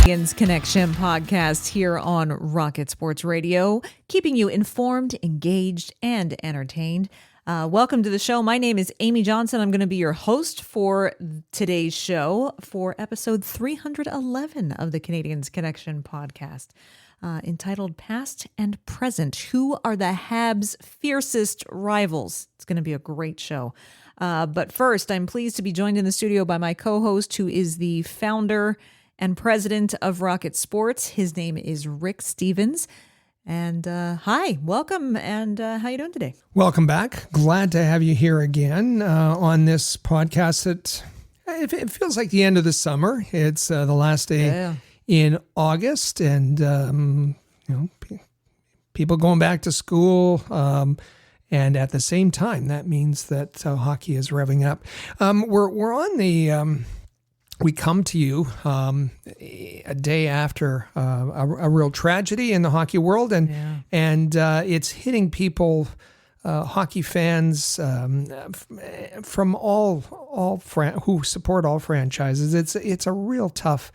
Canadiens Connection podcast here on Rocket Sports Radio, keeping you informed, engaged, and entertained. Welcome to the show. My name is Amy Johnson. I'm going to be your host for today's show for episode 311 of the Canadiens Connection podcast, entitled Past and Present. Who are the Habs' fiercest rivals? It's going to be a great show. But first, I'm pleased to be joined in the studio by my co-host, who is the founder and president of Rocket Sports. His name is Rick Stevens. And hi, welcome, and how you doing today? Welcome back. Glad to have you here again on this podcast. That it feels like the end of the summer. It's the last day in August, and people going back to school. And at the same time, that means that hockey is revving up. We're on the. We come to you a day after a real tragedy in the hockey world, and it's hitting people, hockey fans from all who support all franchises. It's a real tough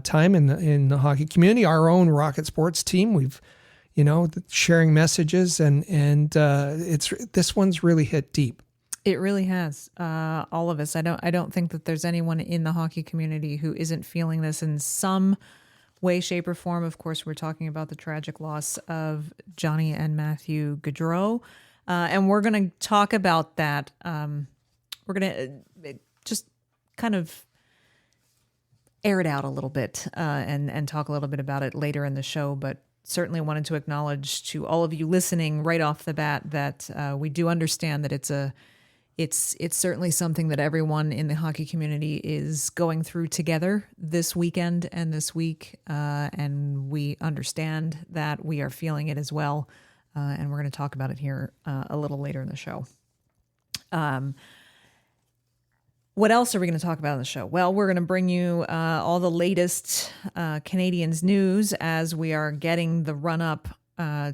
time in the hockey community. Our own Rocket Sports team, we've sharing messages, and this one's really hit deep. It really has. All of us. I don't think that there's anyone in the hockey community who isn't feeling this in some way, shape, or form. Of course, we're talking about the tragic loss of Johnny and Matthew Gaudreau, and we're going to talk about that. We're going to just kind of air it out a little bit and talk a little bit about it later in the show, but certainly wanted to acknowledge to all of you listening right off the bat that we do understand that it's certainly something that everyone in the hockey community is going through together this weekend and this week, and we understand that we are feeling it as well, and we're going to talk about it here a little later in the show. What else are we going to talk about in the show? Well, we're going to bring you all the latest Canadiens news as we are getting the run-up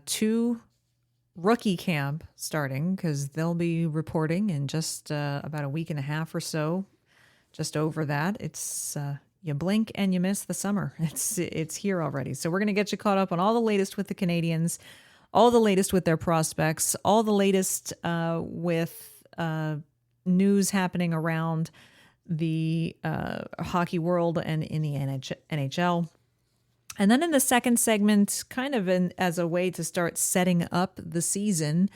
to rookie camp starting, because they'll be reporting in just about a week and a half or so, just over that. It's you blink and you miss the summer. It's here already. So we're going to get you caught up on all the latest with the Canadiens, all the latest with their prospects, all the latest with news happening around the hockey world and in the NHL. And then in the second segment, kind of as a way to start setting up the season,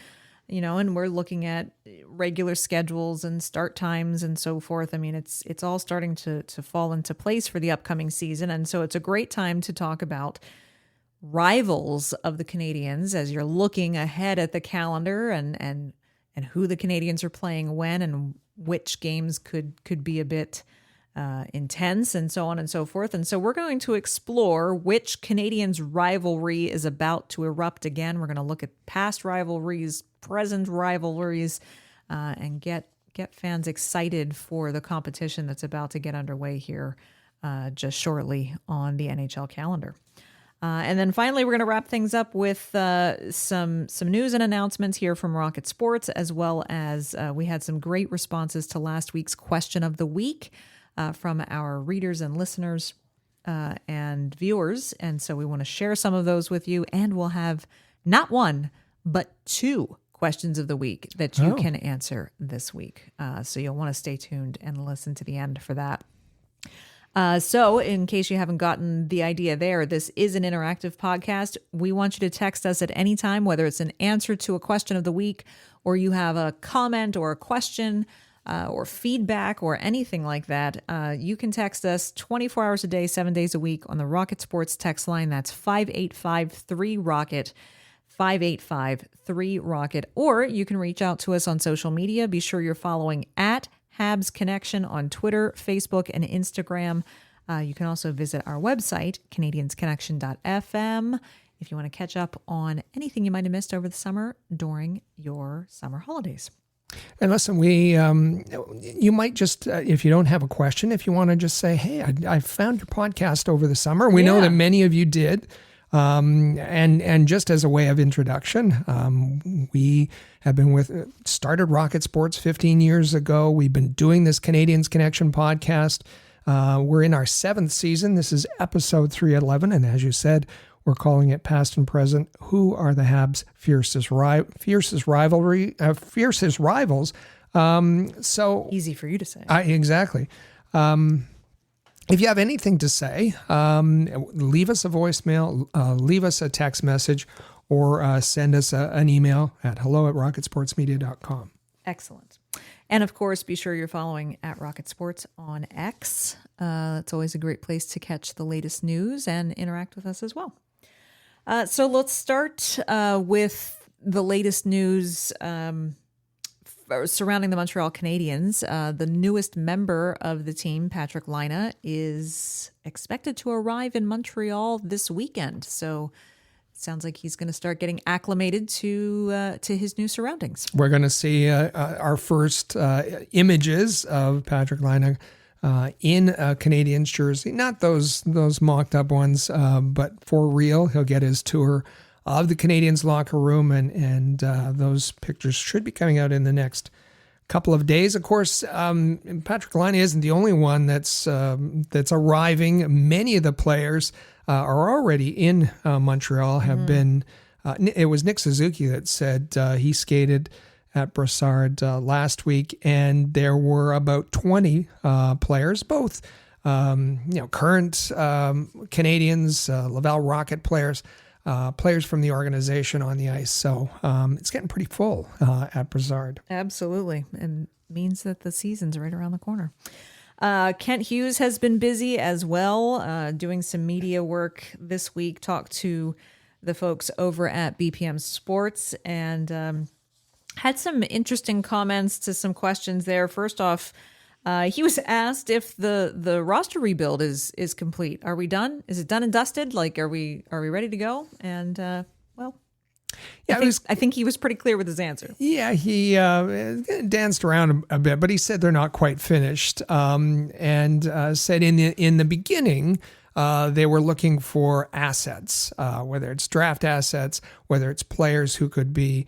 and we're looking at regular schedules and start times and so forth. I mean, it's all starting to fall into place for the upcoming season. And so it's a great time to talk about rivals of the Canadiens as you're looking ahead at the calendar and who the Canadiens are playing when and which games could be a bit intense and so on and so forth. And so we're going to explore which Canadiens rivalry is about to erupt again. We're going to look at past rivalries, present rivalries, and get fans excited for the competition that's about to get underway here just shortly on the NHL calendar. And then finally, we're going to wrap things up with some news and announcements here from Rocket Sports, as well as we had some great responses to last week's question of the week from our readers and listeners and viewers. And so we want to share some of those with you, and we'll have not one, but two questions of the week that you can answer this week. So you'll want to stay tuned and listen to the end for that. So in case you haven't gotten the idea there, this is an interactive podcast. We want you to text us at any time, whether it's an answer to a question of the week, or you have a comment or a question or feedback or anything like that. You can text us 24 hours a day, 7 days a week on the Rocket Sports text line. That's 5853-ROCKET, 5853-ROCKET. Or you can reach out to us on social media. Be sure you're following at Habs Connection on Twitter, Facebook, and Instagram. You can also visit our website, canadiensconnection.fm, if you want to catch up on anything you might have missed over the summer during your summer holidays. And listen, you might just, if you don't have a question, if you want to just say, hey, I found your podcast over the summer. We know that many of you did. And just as a way of introduction, we have been started Rocket Sports 15 years ago. We've been doing this Canadiens Connection podcast We're in our 7th season. This is episode 311, and as you said, we're calling it Past and Present. Who are the Habs' fiercest rivals? So easy for you to say. Exactly. If you have anything to say, leave us a voicemail, leave us a text message, or send us an email at hello@rocketsportsmedia.com. Excellent. And of course, be sure you're following at Rocket Sports on X. It's always a great place to catch the latest news and interact with us as well. So let's start with the latest news surrounding the Montreal Canadiens. The newest member of the team, Patrik Laine, is expected to arrive in Montreal this weekend. So sounds like he's going to start getting acclimated to his new surroundings. We're going to see our first images of Patrik Laine in a Canadiens jersey. Not those mocked up ones, but for real. He'll get his tour of the Canadiens locker room, and those pictures should be coming out in the next couple of days. Of course, Patrik Laine isn't the only one that's arriving. Many of the players are already in Montreal, have been. It was Nick Suzuki that said he skated at Brassard last week, and there were about 20 players, both current Canadiens, Laval Rocket players, players from the organization on the ice. So it's getting pretty full at Brassard. Absolutely, and means that the season's right around the corner. Kent Hughes has been busy as well, doing some media work this week. Talked to the folks over at BPM Sports and had some interesting comments to some questions there. First off, he was asked if the roster rebuild is complete. Are we done? Is it done and dusted? Like, are we ready to go? And well, yeah, I think he was pretty clear with his answer. Yeah, he danced around a bit, but he said they're not quite finished. And said in the beginning, they were looking for assets, whether it's draft assets, whether it's players who could be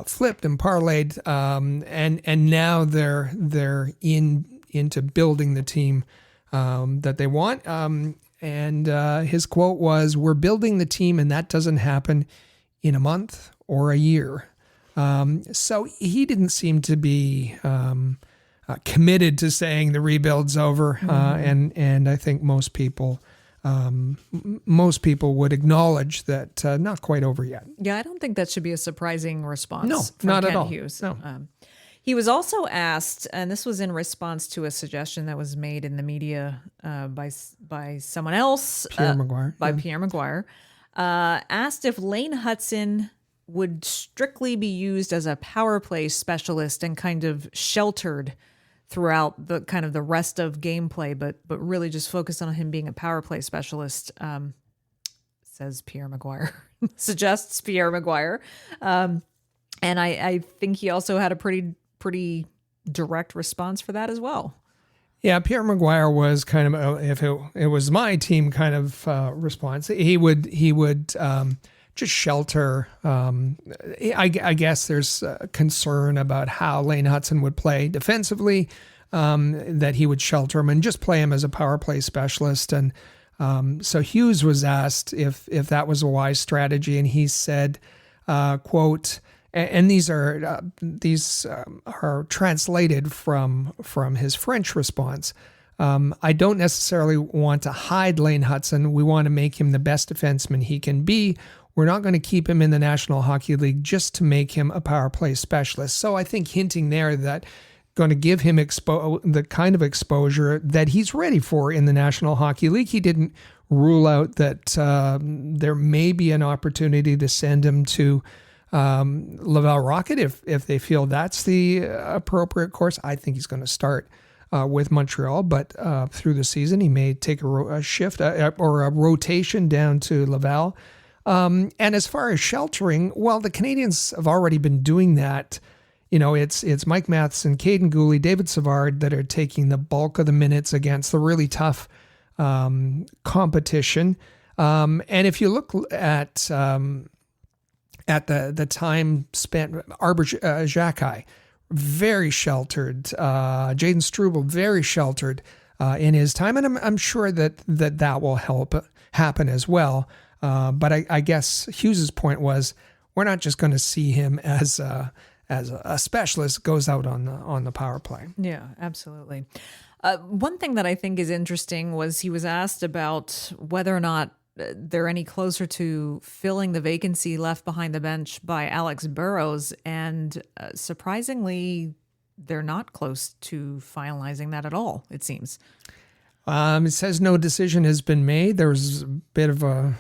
flipped and parlayed, and now they're into building the team that they want. And his quote was, "We're building the team, and that doesn't happen in a month or a year." So he didn't seem to be committed to saying the rebuild's over, and I think most people would acknowledge that not quite over yet. Yeah, I don't think that should be a surprising response. No, from not Kent at all. Hughes. No. He was also asked, and this was in response to a suggestion that was made in the media by someone else, Pierre Maguire. Pierre Maguire, asked if Lane Hutson would strictly be used as a power play specialist and kind of sheltered throughout the kind of the rest of gameplay, but really just focus on him being a power play specialist, says Pierre Maguire, suggests Pierre Maguire. And I think he also had a pretty direct response for that as well. Yeah, Pierre Maguire was kind of, if it was my team kind of response, he would just shelter. I guess there's concern about how Lane Hutson would play defensively, that he would shelter him and just play him as a power play specialist. And so Hughes was asked if that was a wise strategy, and he said, quote, and these are translated from his French response. I don't necessarily want to hide Lane Hutson. We want to make him the best defenseman he can be. We're not going to keep him in the National Hockey League just to make him a power play specialist. So I think hinting there that going to give him the kind of exposure that he's ready for in the National Hockey League. He didn't rule out that there may be an opportunity to send him to Laval Rocket if they feel that's the appropriate course. I think he's going to start with Montreal, but through the season he may take a shift or a rotation down to Laval. And as far as sheltering, well, the Canadiens have already been doing that. You know, it's Mike Matheson, Caden Gooley, David Savard that are taking the bulk of the minutes against the really tough competition. And if you look at the time spent, Arbor Xhekaj, very sheltered. Jaden Struble, very sheltered. in his time, and I'm sure that will happen as well. But I guess Hughes's point was we're not just going to see him as a specialist goes out on the power play. Yeah, absolutely. One thing that I think is interesting was he was asked about whether or not they're any closer to filling the vacancy left behind the bench by Alex Burrows, and surprisingly, they're not close to finalizing that at all, it seems. It says no decision has been made. There was a bit of a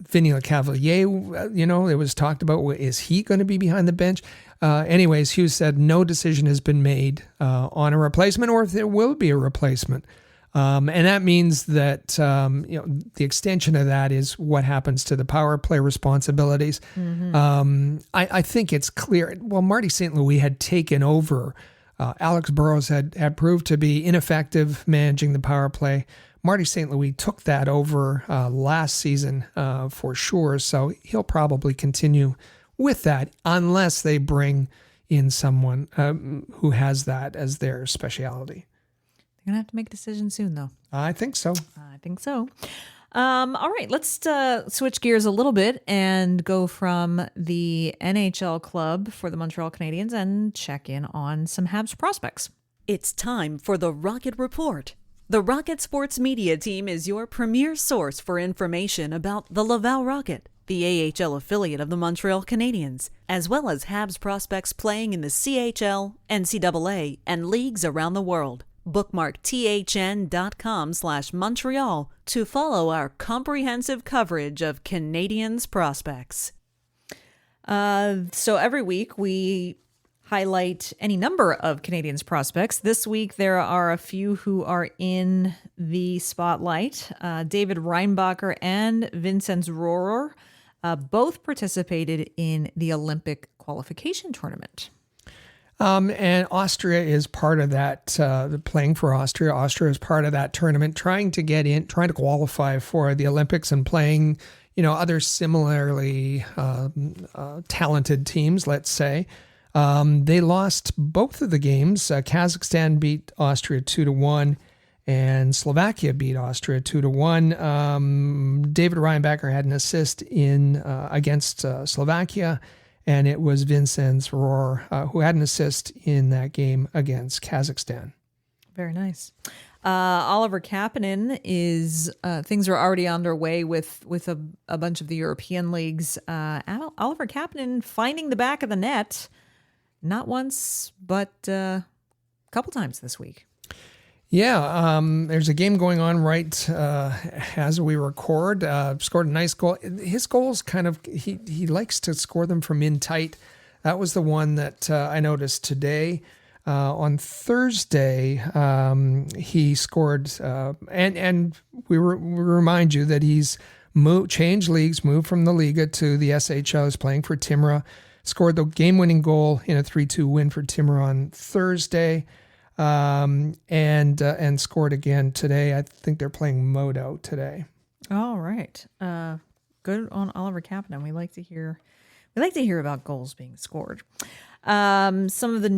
Vinny Lecavalier, it was talked about, is he going to be behind the bench? Anyways, Hughes said no decision has been made on a replacement or if there will be a replacement. And that means that, the extension of that is what happens to the power play responsibilities. Mm-hmm. I think it's clear. Well, Marty St. Louis had taken over. Alex Burrows had proved to be ineffective managing the power play. Marty St. Louis took that over last season for sure, so he'll probably continue with that unless they bring in someone who has that as their specialty. They're going to have to make a decision soon, though. I think so. All right, let's switch gears a little bit and go from the NHL club for the Montreal Canadiens and check in on some Habs prospects. It's time for the Rocket Report. The Rocket Sports Media Team is your premier source for information about the Laval Rocket, the AHL affiliate of the Montreal Canadiens, as well as Habs prospects playing in the CHL, NCAA, and leagues around the world. Bookmark thn.com/Montreal to follow our comprehensive coverage of Canadiens prospects. So every week we highlight any number of Canadiens prospects. This week there are a few who are in the spotlight. David Reinbacher and Vincenz Rohrer both participated in the Olympic qualification tournament. And Austria is part of that, playing for Austria. Austria is part of that tournament, trying to qualify for the Olympics and playing, other similarly talented teams, let's say. They lost both of the games. Kazakhstan beat Austria 2-1, and Slovakia beat Austria 2-1. David Reinbacher had an assist against Slovakia, and it was Vincenz Rohrer who had an assist in that game against Kazakhstan. Very nice. Oliver Kapanen is things are already underway with a bunch of the European leagues. Oliver Kapanen finding the back of the net, not once, but a couple times this week. Yeah, there's a game going on right as we record. Scored a nice goal. His goals he likes to score them from in tight. That was the one that I noticed today. On Thursday, he scored, and we remind you that he's changed leagues, moved from the Liga to the SHL, is playing for Timrå. Scored the game-winning goal in a 3-2 win for Timrå on Thursday. And scored again today. I think they're playing Modo today. All right. Good on Oliver Kapanen. We like to hear about goals being scored. One of the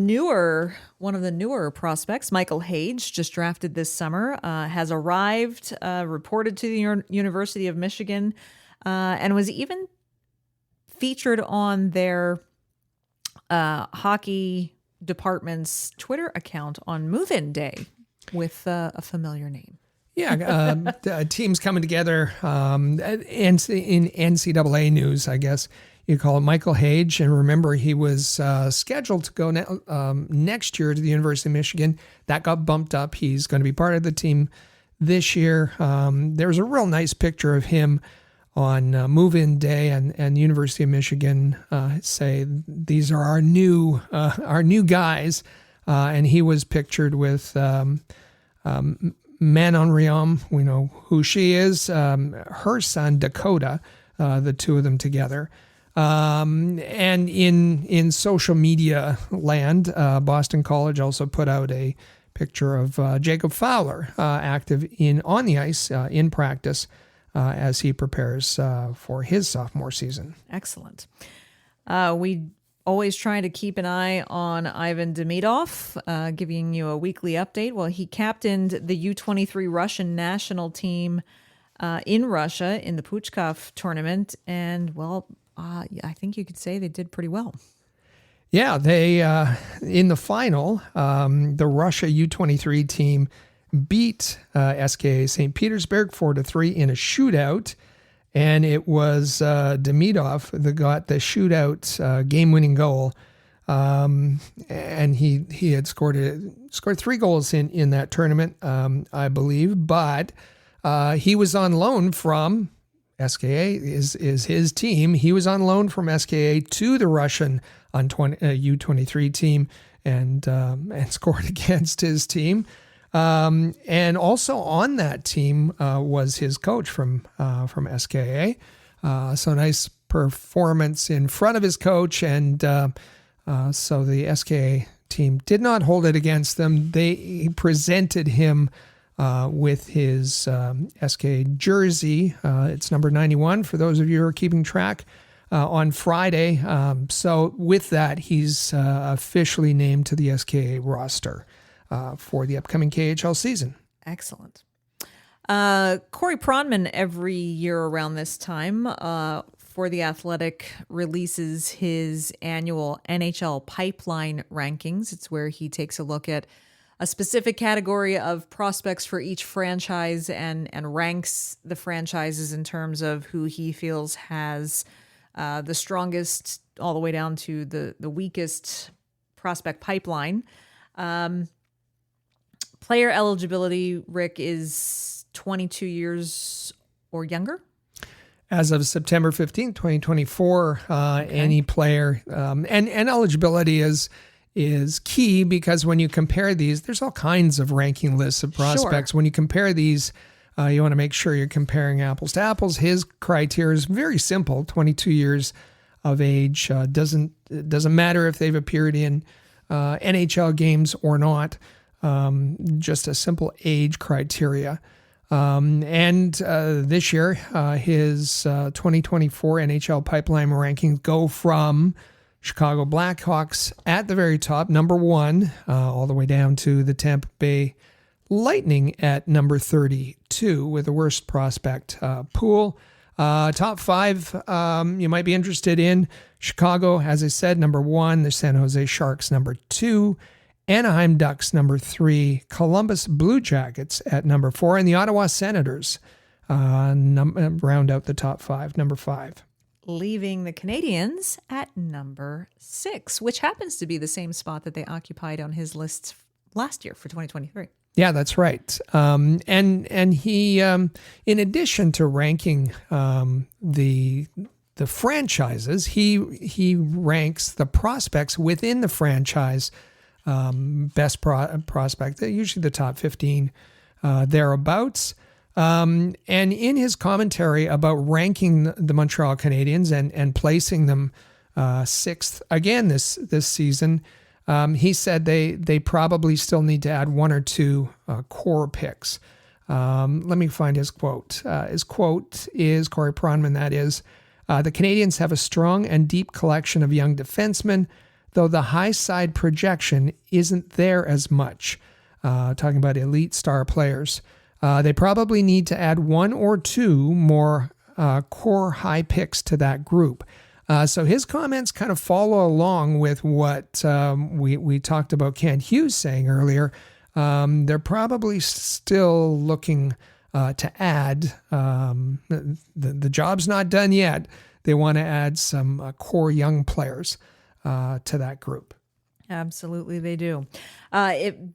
newer prospects, Michael Hage, just drafted this summer, has arrived, reported to the University of Michigan, and was even featured on their hockey department's Twitter account on move-in day with a familiar name. Yeah, teams coming together in NCAA news, I guess you call it. Michael Hage, and remember he was scheduled to go next year to the University of Michigan. That got bumped up. He's going to be part of the team this year. There's a real nice picture of him on move-in day, and University of Michigan say these are our new guys, and he was pictured with Manon Rhéaume. We know who she is. Her son Dakota, the two of them together. And in social media land, Boston College also put out a picture of Jacob Fowler active on the ice in practice. As he prepares for his sophomore season. Excellent. We always trying to keep an eye on Ivan Demidov, giving you a weekly update. Well, he captained the U-23 Russian national team in Russia in the Puchkov tournament. And, well, I think you could say they did pretty well. Yeah, they in the final, the Russia U-23 team beat SKA St. Petersburg 4-3 in a shootout. And it was Demidov that got the shootout game-winning goal. And he had scored 3 goals in that tournament, I believe. But he was on loan from SKA is his team. He was on loan from SKA to the Russian U-23 team and scored against his team. And also on that team was his coach from SKA. So nice performance in front of his coach. And so the SKA team did not hold it against them. He presented him with his SKA jersey. It's number 91 for those of you who are keeping track on Friday. So with that, he's officially named to the SKA roster for the upcoming KHL season. Excellent. Corey Pronman every year around this time for The Athletic releases his annual NHL pipeline rankings. It's where he takes a look at a specific category of prospects for each franchise and ranks the franchises in terms of who he feels has the strongest all the way down to the weakest prospect pipeline. Player eligibility, Rick, is 22 years or younger? As of September 15th, 2024, any player, and eligibility is key because when you compare these, there's all kinds of ranking lists of prospects. Sure. When you compare these, you want to make sure you're comparing apples to apples. His criteria is very simple: 22 years of age. Doesn't matter if they've appeared in NHL games or not. Just a simple age criteria. And this year, his 2024 NHL pipeline rankings go from Chicago Blackhawks at the very top, number 1, all the way down to the Tampa Bay Lightning at number 32 with the worst prospect pool. Top 5 you might be interested in. Chicago, as I said, number 1. The San Jose Sharks, number 2. Anaheim Ducks, number 3. Columbus Blue Jackets at number 4. And the Ottawa Senators round out the top 5, number 5. Leaving the Canadiens at number 6, which happens to be the same spot that they occupied on his lists last year for 2023. Yeah, that's right. And he, in addition to ranking the franchises, he ranks the prospects within the franchise. Best prospect, usually the top 15 thereabouts. And in his commentary about ranking the Montreal Canadiens and placing them 6th again this season, he said they probably still need to add 1 or 2 core picks. Let me find his quote. His quote is Corey Pronman, that is, the Canadiens have a strong and deep collection of young defensemen, though the high side projection isn't there as much. Talking about elite star players. They probably need to add 1 or 2 more core high picks to that group. So his comments kind of follow along with what we talked about Kent Hughes saying earlier. They're probably still looking to add, the job's not done yet. They want to add some core young players to that group. Absolutely, they do.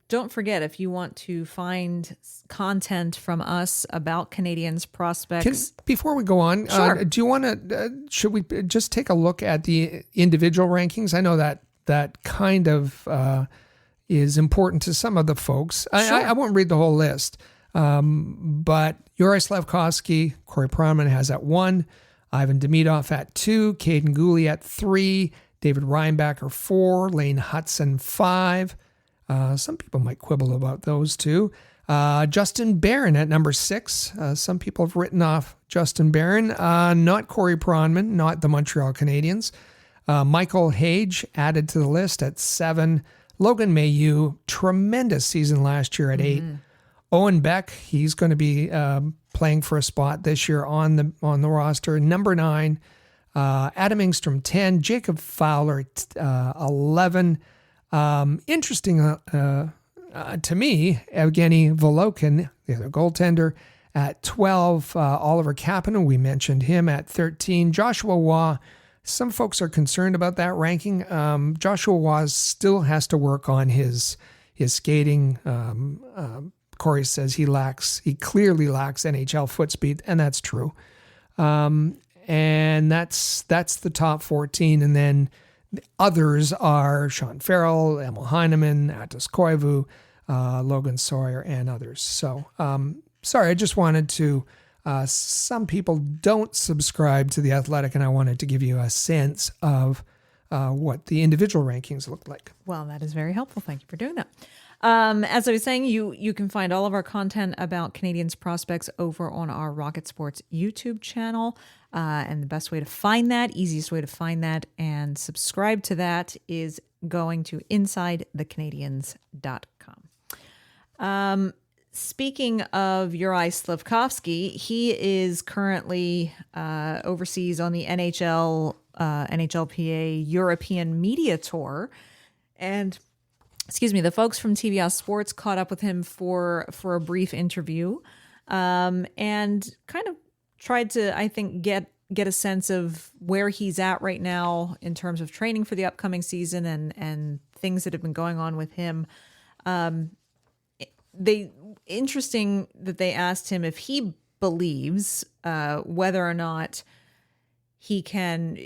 Don't forget, if you want to find content from us about Canadiens prospects. Before we go on, sure. Do you want to? Should we just take a look at the individual rankings? I know that kind of is important to some of the folks. Sure. I won't read the whole list, but Juraj Slafkovsky, Corey Pronman has at 1, Ivan Demidov at 2, Caden Gooley at 3. David Reinbacher 4, Lane Hutson 5. Some people might quibble about those two. Justin Barron at number 6. Some people have written off Justin Barron, not Corey Pronman, not the Montreal Canadiens. Michael Hage added to the list at 7. Logan Mailloux, tremendous season last year at 8. Owen Beck, he's going to be playing for a spot this year on the roster. Number 9. Adam Engstrom, 10. Jacob Fowler, 11. Interesting to me, Evgeny Volokin, the other goaltender, at 12. Oliver Kapanen, we mentioned him at 13. Joshua Waugh, some folks are concerned about that ranking. Joshua Waugh still has to work on his skating. Corey says he clearly lacks NHL foot speed, and that's true. And that's the top 14. And then the others are Sean Farrell, Emil Heineman, Atos Koivu, Logan Sawyer, and others. So, sorry, I just wanted to, some people don't subscribe to The Athletic, and I wanted to give you a sense of what the individual rankings look like. Well, that is very helpful. Thank you for doing that. As I was saying, you can find all of our content about Canadiens prospects over on our Rocket Sports YouTube channel. And the best way to find that, easiest way to find that and subscribe to that is going to InsideTheCanadiens.com. Speaking of Juraj Slafkovsky, he is currently overseas on the NHLPA European Media Tour. And the folks from TVS Sports caught up with him for a brief interview and kind of tried to, I think, get a sense of where he's at right now in terms of training for the upcoming season and things that have been going on with him. Interesting that they asked him if he believes whether or not he can,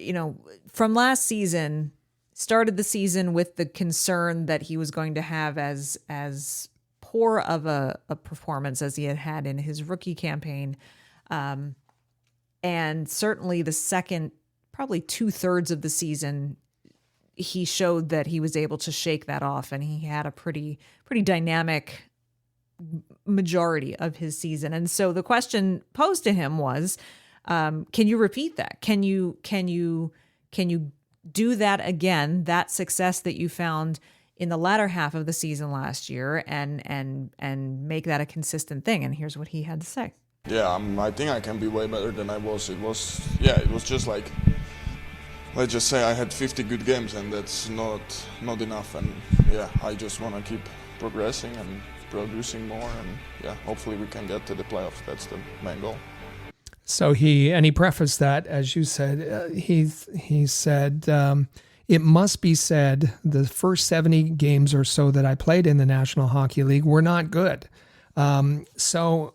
from last season, started the season with the concern that he was going to have as poor of a performance as he had in his rookie campaign. And certainly the second, probably 2/3 of the season, he showed that he was able to shake that off, and he had a pretty dynamic majority of his season. And so the question posed to him was, can you repeat that? Can you do that again, that success that you found in the latter half of the season last year, and make that a consistent thing? And here's what he had to say. Yeah, I think I can be way better than I was. It was just like, let's just say I had 50 good games, and that's not enough. And yeah, I just want to keep progressing and producing more, and yeah, hopefully we can get to the playoffs. That's the main goal. So he prefaced that, as you said, he said, it must be said the first 70 games or so that I played in the National Hockey League were not good. So,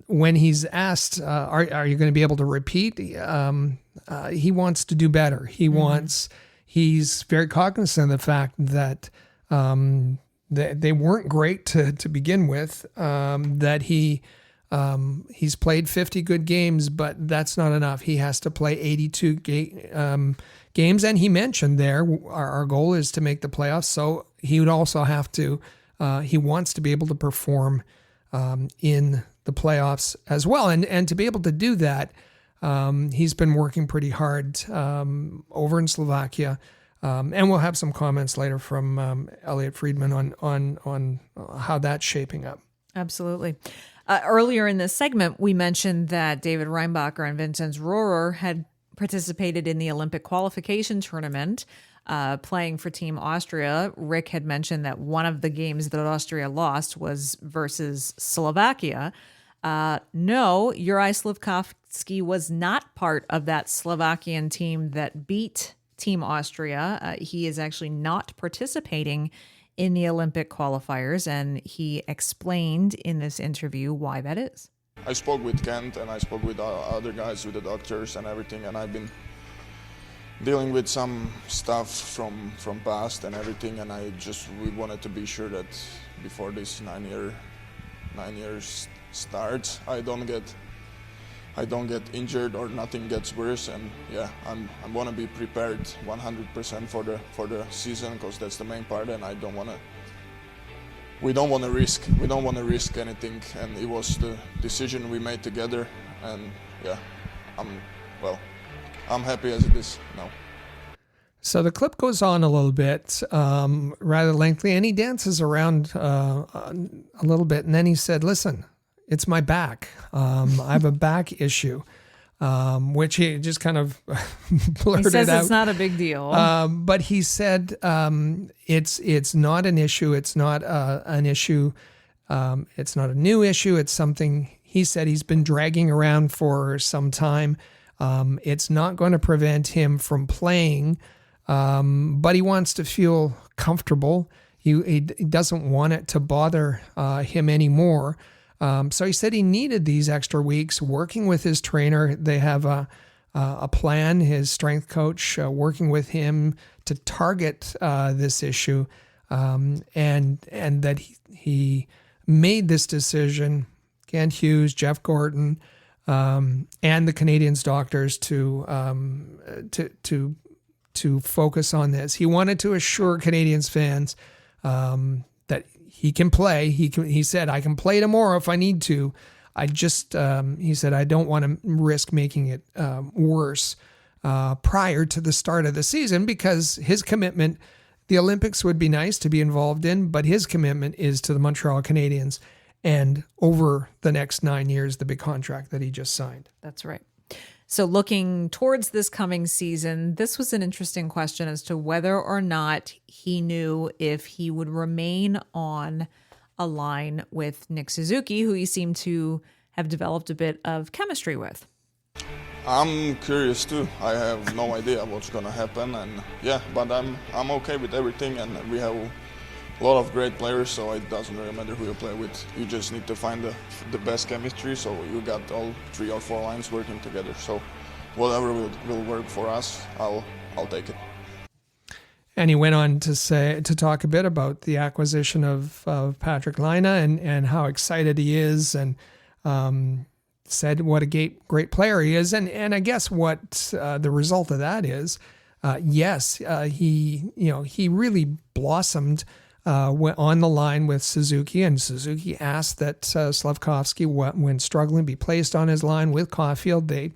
when he's asked, are you going to be able to repeat? He wants to do better. He's very cognizant of the fact that they weren't great to begin with, that he's played 50 good games, but that's not enough. He has to play 82 games. And he mentioned there, our goal is to make the playoffs. So he would also have to, he wants to be able to perform in the playoffs as well. And to be able to do that, he's been working pretty hard over in Slovakia. And we'll have some comments later from Elliot Friedman on how that's shaping up. Absolutely. Earlier in this segment, we mentioned that David Reinbacher and Vincenz Rohrer had participated in the Olympic qualification tournament, playing for Team Austria. Rick had mentioned that one of the games that Austria lost was versus Slovakia. No, Juraj Slafkovsky was not part of that Slovakian team that beat Team Austria. He is actually not participating in the Olympic qualifiers, and he explained in this interview why that is. I spoke with Kent, and I spoke with other guys, with the doctors and everything, and I've been dealing with some stuff from past and everything, and we wanted to be sure that before this 9 years starts, I don't get injured or nothing gets worse. And yeah, I'm gonna be prepared 100% for the season, because that's the main part, and we don't want to risk anything, and it was the decision we made together, and yeah, I'm happy as it is now. So the clip goes on a little bit, rather lengthy, and he dances around a little bit. And then he said, listen, it's my back. I have a back issue, which he just kind of blurted out. He says it's not a big deal. But he said it's not an issue. It's not an issue. It's not a new issue. It's something he said he's been dragging around for some time. It's not going to prevent him from playing, but he wants to feel comfortable. He doesn't want it to bother him anymore. So he said he needed these extra weeks working with his trainer. They have a plan, his strength coach working with him to target this issue, and that he made this decision, Kent Hughes, Jeff Gordon, and the Canadiens doctors to focus on this. He wanted to assure Canadiens fans that he can play. He said, I can play tomorrow if I need to. I just, he said, I don't want to risk making it worse prior to the start of the season, because his commitment, the Olympics would be nice to be involved in, but his commitment is to the Montreal Canadiens and over the next 9 years, the big contract that he just signed. That's right. So looking towards this coming season, this was an interesting question as to whether or not he knew if he would remain on a line with Nick Suzuki, who he seemed to have developed a bit of chemistry with. I'm curious too. I have no idea what's gonna happen, and but I'm okay with everything, and we have a lot of great players, so it doesn't really matter who you play with. You just need to find the best chemistry, so you got all 3 or 4 lines working together. So whatever will work for us, I'll take it. And he went on to talk a bit about the acquisition of Patrik Laine and how excited he is, and said what a great player he is. And I guess what the result of that is, he really blossomed on the line with Suzuki, and Suzuki asked that Slafkovsky, when struggling, be placed on his line with Caulfield. They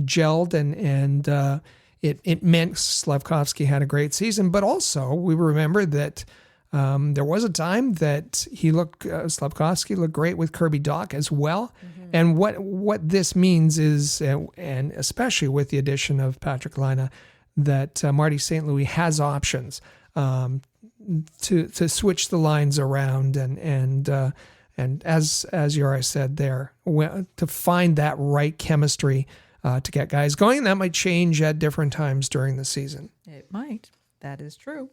gelled, and it meant Slafkovsky had a great season. But also, we remember that there was a time that Slafkovsky looked great with Kirby Dach as well. Mm-hmm. And what this means is, and especially with the addition of Patrik Laine, that Marty St. Louis has options to switch the lines around and as Juraj said there, to find that right chemistry to get guys going. That might change at different times during the season. It might. That is true.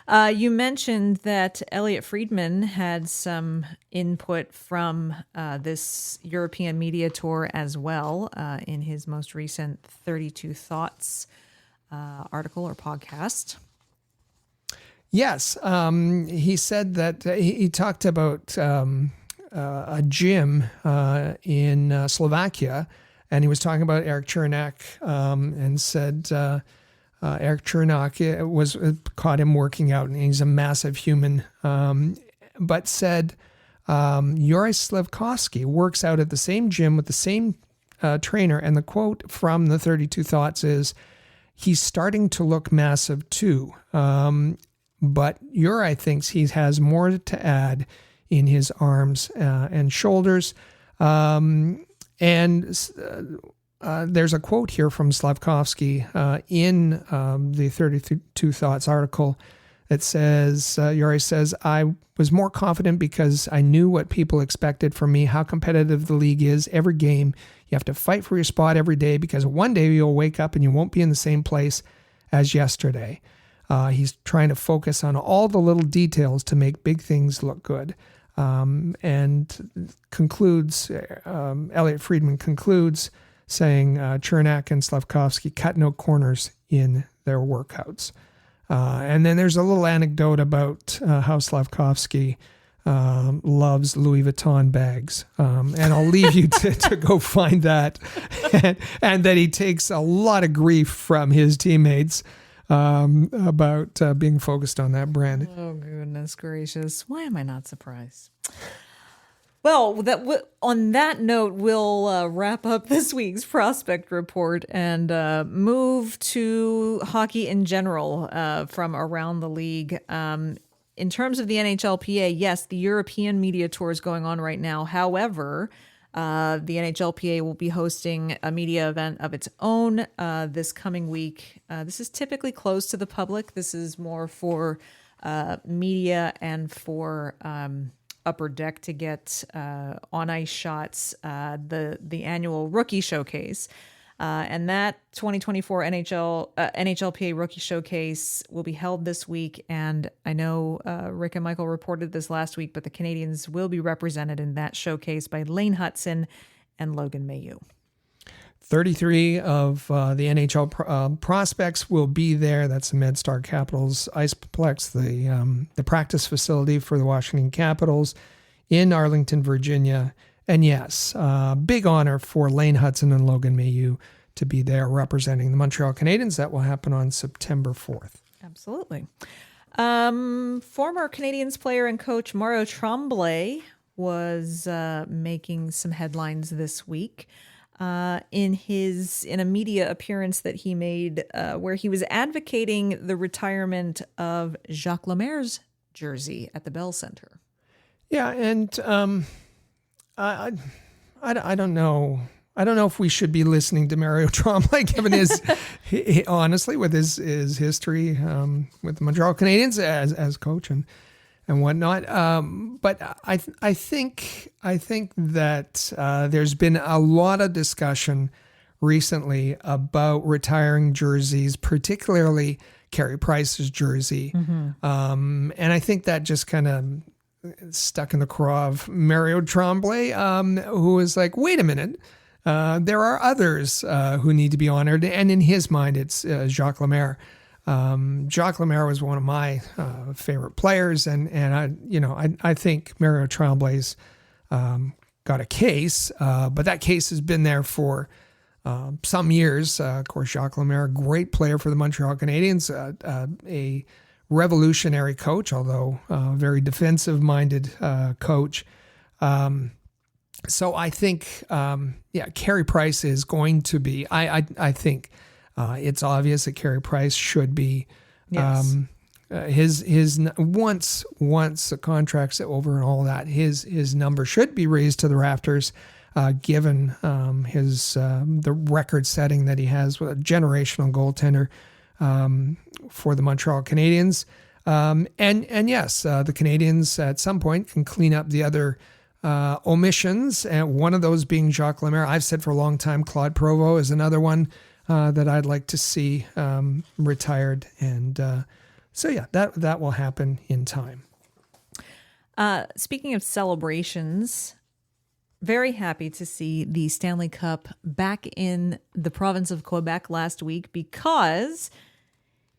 You mentioned that Elliotte Friedman had some input from this European media tour as well in his most recent 32 Thoughts article or podcast. Yes. He said that he talked about a gym in Slovakia, and he was talking about Eric Chernak and said Eric Chernak caught him working out, and he's a massive human, but said Juraj Slafkovsky works out at the same gym with the same trainer, and the quote from the 32 Thoughts is, he's starting to look massive too. But Juraj thinks he has more to add in his arms and shoulders. And there's a quote here from Slafkovsky in the 32 Thoughts article that says, Juraj says, I was more confident because I knew what people expected from me, how competitive the league is. Every game, you have to fight for your spot every day, because one day you'll wake up and you won't be in the same place as yesterday. He's trying to focus on all the little details to make big things look good. And concludes, Elliotte Friedman concludes saying Chernak and Slafkovsky cut no corners in their workouts. And then there's a little anecdote about how Slafkovsky loves Louis Vuitton bags. And I'll leave you to go find that. And that he takes a lot of grief from his teammates about being focused on that brand. Oh, goodness gracious. Why am I not surprised? Well, on that note, we'll wrap up this week's prospect report and move to hockey in general from around the league. In terms of the NHLPA, yes, the European media tour is going on right now. However, the NHLPA will be hosting a media event of its own this coming week. This is typically closed to the public. This is more for media and for Upper Deck to get on ice shots, the annual rookie showcase. And that 2024 NHLPA Rookie Showcase will be held this week. And I know Rick and Michael reported this last week, but the Canadiens will be represented in that showcase by Lane Hutson and Logan Mailloux. 33 of the NHL prospects will be there. That's the MedStar Capitals Iceplex, the practice facility for the Washington Capitals in Arlington, Virginia. And yes, big honor for Lane Hutson and Logan Mailloux to be there representing the Montreal Canadiens. That will happen on September 4th. Absolutely. Former Canadiens player and coach Mario Tremblay was making some headlines this week in a media appearance that he made where he was advocating the retirement of Jacques Lemaire's jersey at the Bell Center. Yeah, and I don't know. I don't know if we should be listening to Mario Tremblay, given his, honestly, with his history with the Montreal Canadiens as coach and whatnot. But I think that there's been a lot of discussion recently about retiring jerseys, particularly Carey Price's jersey, and I think that just kind of stuck in the craw of Mario Tremblay, who was like, wait a minute, there are others who need to be honored. And in his mind, it's Jacques Lemaire. Jacques Lemaire was one of my favorite players. And I think Mario Tremblay's got a case, but that case has been there for some years. Of course, Jacques Lemaire, great player for the Montreal Canadiens, a revolutionary coach, although very defensive-minded coach. So I think, Carey Price is going to be. I think it's obvious that Carey Price should be. Yes. His once the contract's over and all that, his number should be raised to the rafters, given the record setting that he has with a generational goaltender. For the Montreal Canadiens. And yes, the Canadiens at some point can clean up the other omissions, and one of those being Jacques Lemaire. I've said for a long time Claude Provost is another one that I'd like to see retired. And that will happen in time. Speaking of celebrations, very happy to see the Stanley Cup back in the province of Quebec last week, because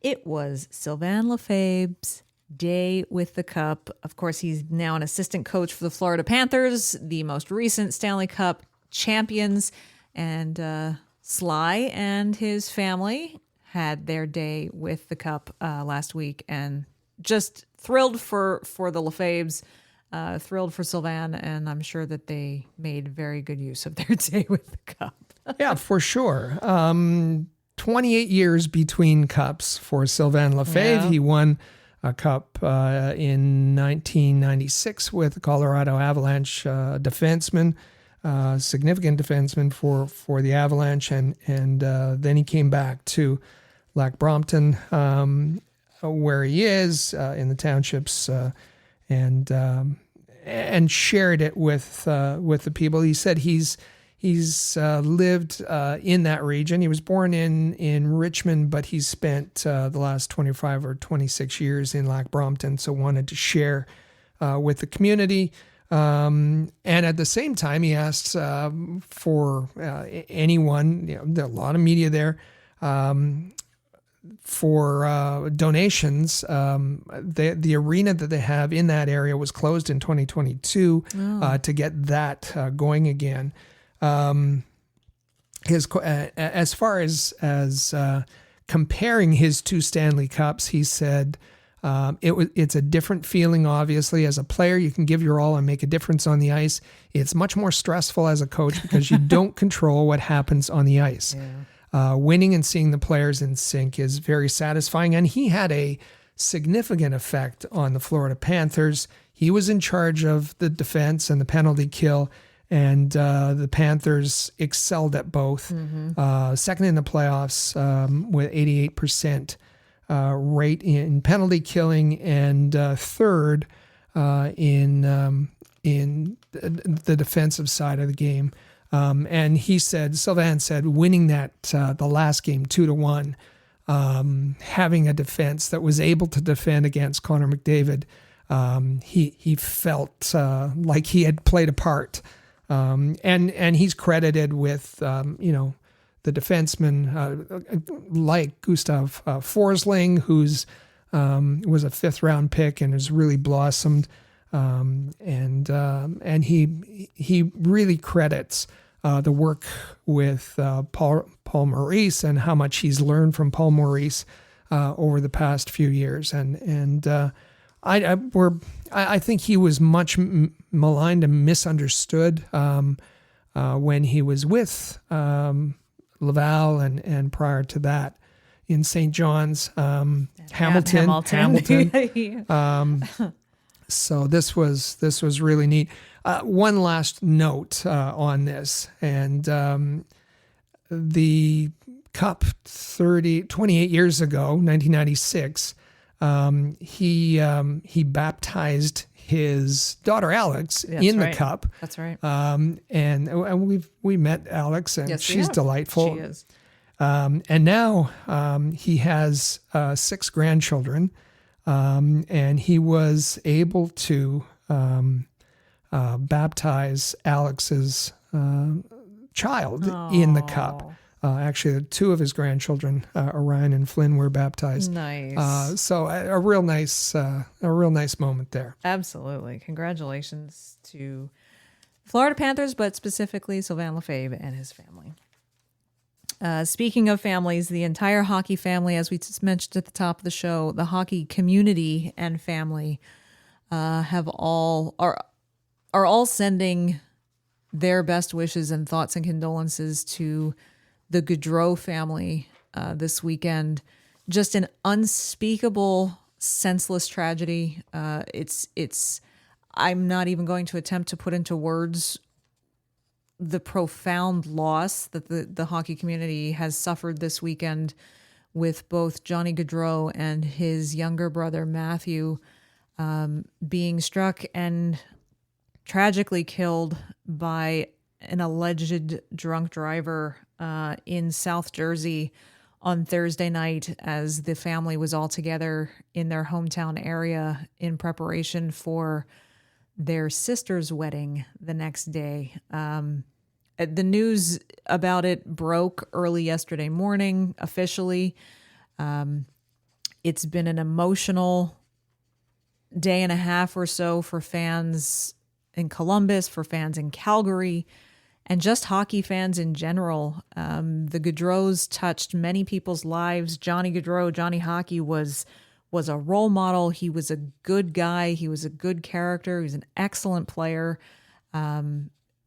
it was Sylvain Lefebvre's day with the Cup. Of course, he's now an assistant coach for the Florida Panthers, the most recent Stanley Cup champions. And Sly and his family had their day with the Cup last week, and just thrilled for the Lefebvres, thrilled for Sylvain, and I'm sure that they made very good use of their day with the Cup. Yeah, for sure. 28 years between cups for Sylvain Lefebvre. Yeah. He won a cup in 1996 with the Colorado Avalanche, defenseman, significant defenseman for the Avalanche, and then he came back to Lac Brompton, where he is in the townships, and shared it with the people. He said he's lived in that region. He was born in Richmond, but he's spent the last 25 or 26 years in Lac Brompton, so wanted to share with the community. And at the same time, he asked for anyone, there are a lot of media there, for donations. The arena that they have in that area was closed in 2022 to get that going again. As far as comparing his two Stanley Cups, he said It's a different feeling, obviously. As a player, you can give your all and make a difference on the ice. It's much more stressful as a coach because you don't control what happens on the ice. Yeah. Winning and seeing the players in sync is very satisfying, and he had a significant effect on the Florida Panthers. He was in charge of the defense and the penalty kill, and the Panthers excelled at both. Mm-hmm. Second in the playoffs with 88% rate in penalty killing, and third in the defensive side of the game. And Sylvain said, winning that the last game 2-1, having a defense that was able to defend against Connor McDavid, he felt like he had played a part. And he's credited with the defenseman like Gustav Forsling, who's was a 5th round pick and has really blossomed. And he really credits the work with Paul Maurice and how much he's learned from Paul Maurice over the past few years. I think he was much maligned and misunderstood when he was with Laval and prior to that in St. John's, Hamilton. So this was really neat. One last note on this, and the Cup 28 years ago, 1996. He baptized his daughter Alex in the Cup. That's right. And we met Alex, and she's delightful. She is. And now he has 6 grandchildren, and he was able to baptize Alex's child in the Cup. Actually, 2 of his grandchildren, Orion and Flynn, were baptized. Nice. So a real nice moment there. Absolutely. Congratulations to Florida Panthers, but specifically Sylvain Lefebvre and his family. Speaking of families, the entire hockey family, as we just mentioned at the top of the show, the hockey community and family are all sending their best wishes and thoughts and condolences to the Gaudreau family this weekend. Just an unspeakable, senseless tragedy. I'm not even going to attempt to put into words the profound loss that the hockey community has suffered this weekend with both Johnny Gaudreau and his younger brother Matthew being struck and tragically killed by an alleged drunk driver in South Jersey on Thursday night as the family was all together in their hometown area in preparation for their sister's wedding the next day. The news about it broke early yesterday morning, officially. It's been an emotional day and a half or so for fans in Columbus, for fans in Calgary, and just hockey fans in general. The Gaudreaus touched many people's lives. Johnny Gaudreau, Johnny Hockey, was a role model. He was a good guy. He was a good character. He was an excellent player.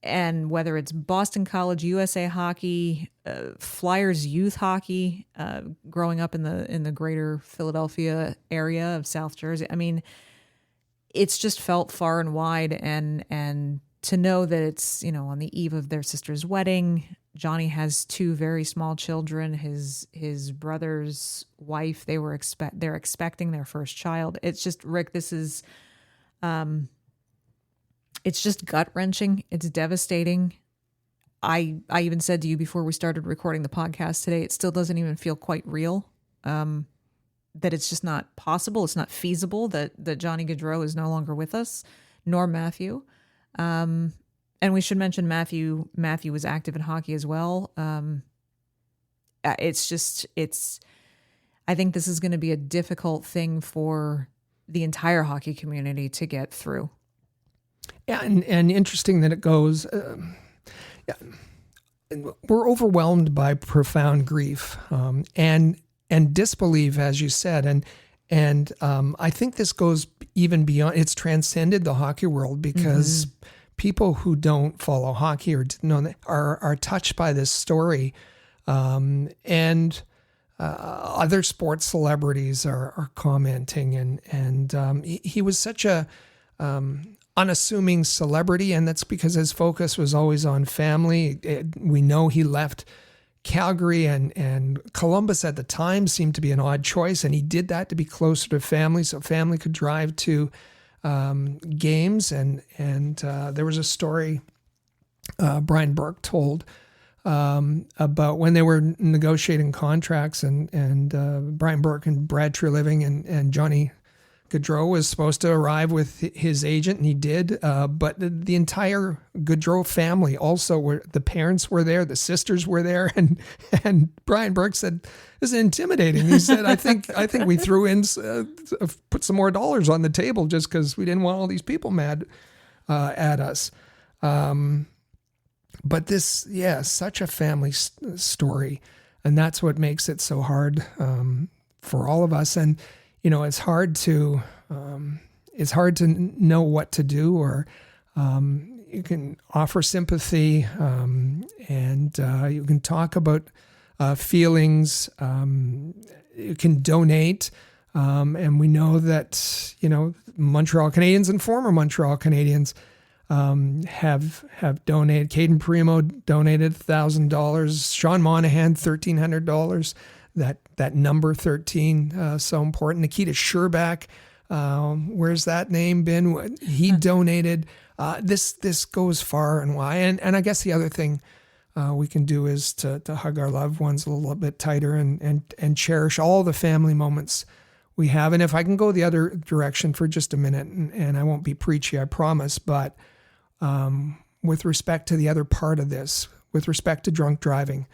And whether it's Boston College, USA Hockey, Flyers youth hockey, growing up in the greater Philadelphia area of South Jersey, I mean, it's just felt far and wide. And to know that it's, on the eve of their sister's wedding, Johnny has 2 very small children. His brother's wife, they're expecting their first child. It's just, Rick, this is, it's just gut-wrenching. It's devastating. I even said to you before we started recording the podcast today, it still doesn't even feel quite real. That it's just not possible. It's not feasible that Johnny Gaudreau is no longer with us, nor Matthew. And we should mention Matthew was active in hockey as well. I think this is going to be a difficult thing for the entire hockey community to get through. Yeah, and interesting that it goes. We're overwhelmed by profound grief and disbelief, as you said, And I think this goes even beyond, it's transcended the hockey world because people who don't follow hockey or didn't know that are touched by this story. And other sports celebrities are commenting. And he was such a unassuming celebrity, and that's because his focus was always on family. We know he left Calgary and Columbus at the time seemed to be an odd choice, and he did that to be closer to family, so family could drive to games. And there was a story Brian Burke told about when they were negotiating contracts, and Brian Burke and Brad Treliving and Johnny Gaudreau was supposed to arrive with his agent, and he did. But the entire Gaudreau family also were. The parents were there, the sisters were there, and Brian Burke said, "This is intimidating." He said, "I think we threw in, put some more dollars on the table just because we didn't want all these people mad at us." But this, such a family story, and that's what makes it so hard for all of us. And it's hard to know what to do, or you can offer sympathy, and you can talk about feelings. You can donate, and we know that Montreal Canadiens and former Montreal Canadiens have donated. Caden Primo donated $1,000. Sean Monahan $1,300. That number 13, so important. Nikita Sherback, where's that name been? He donated. This goes far and wide. And I guess the other thing we can do is to hug our loved ones a little bit tighter and cherish all the family moments we have. And if I can go the other direction for just a minute, and I won't be preachy, I promise, but with respect to the other part of this, with respect to drunk driving,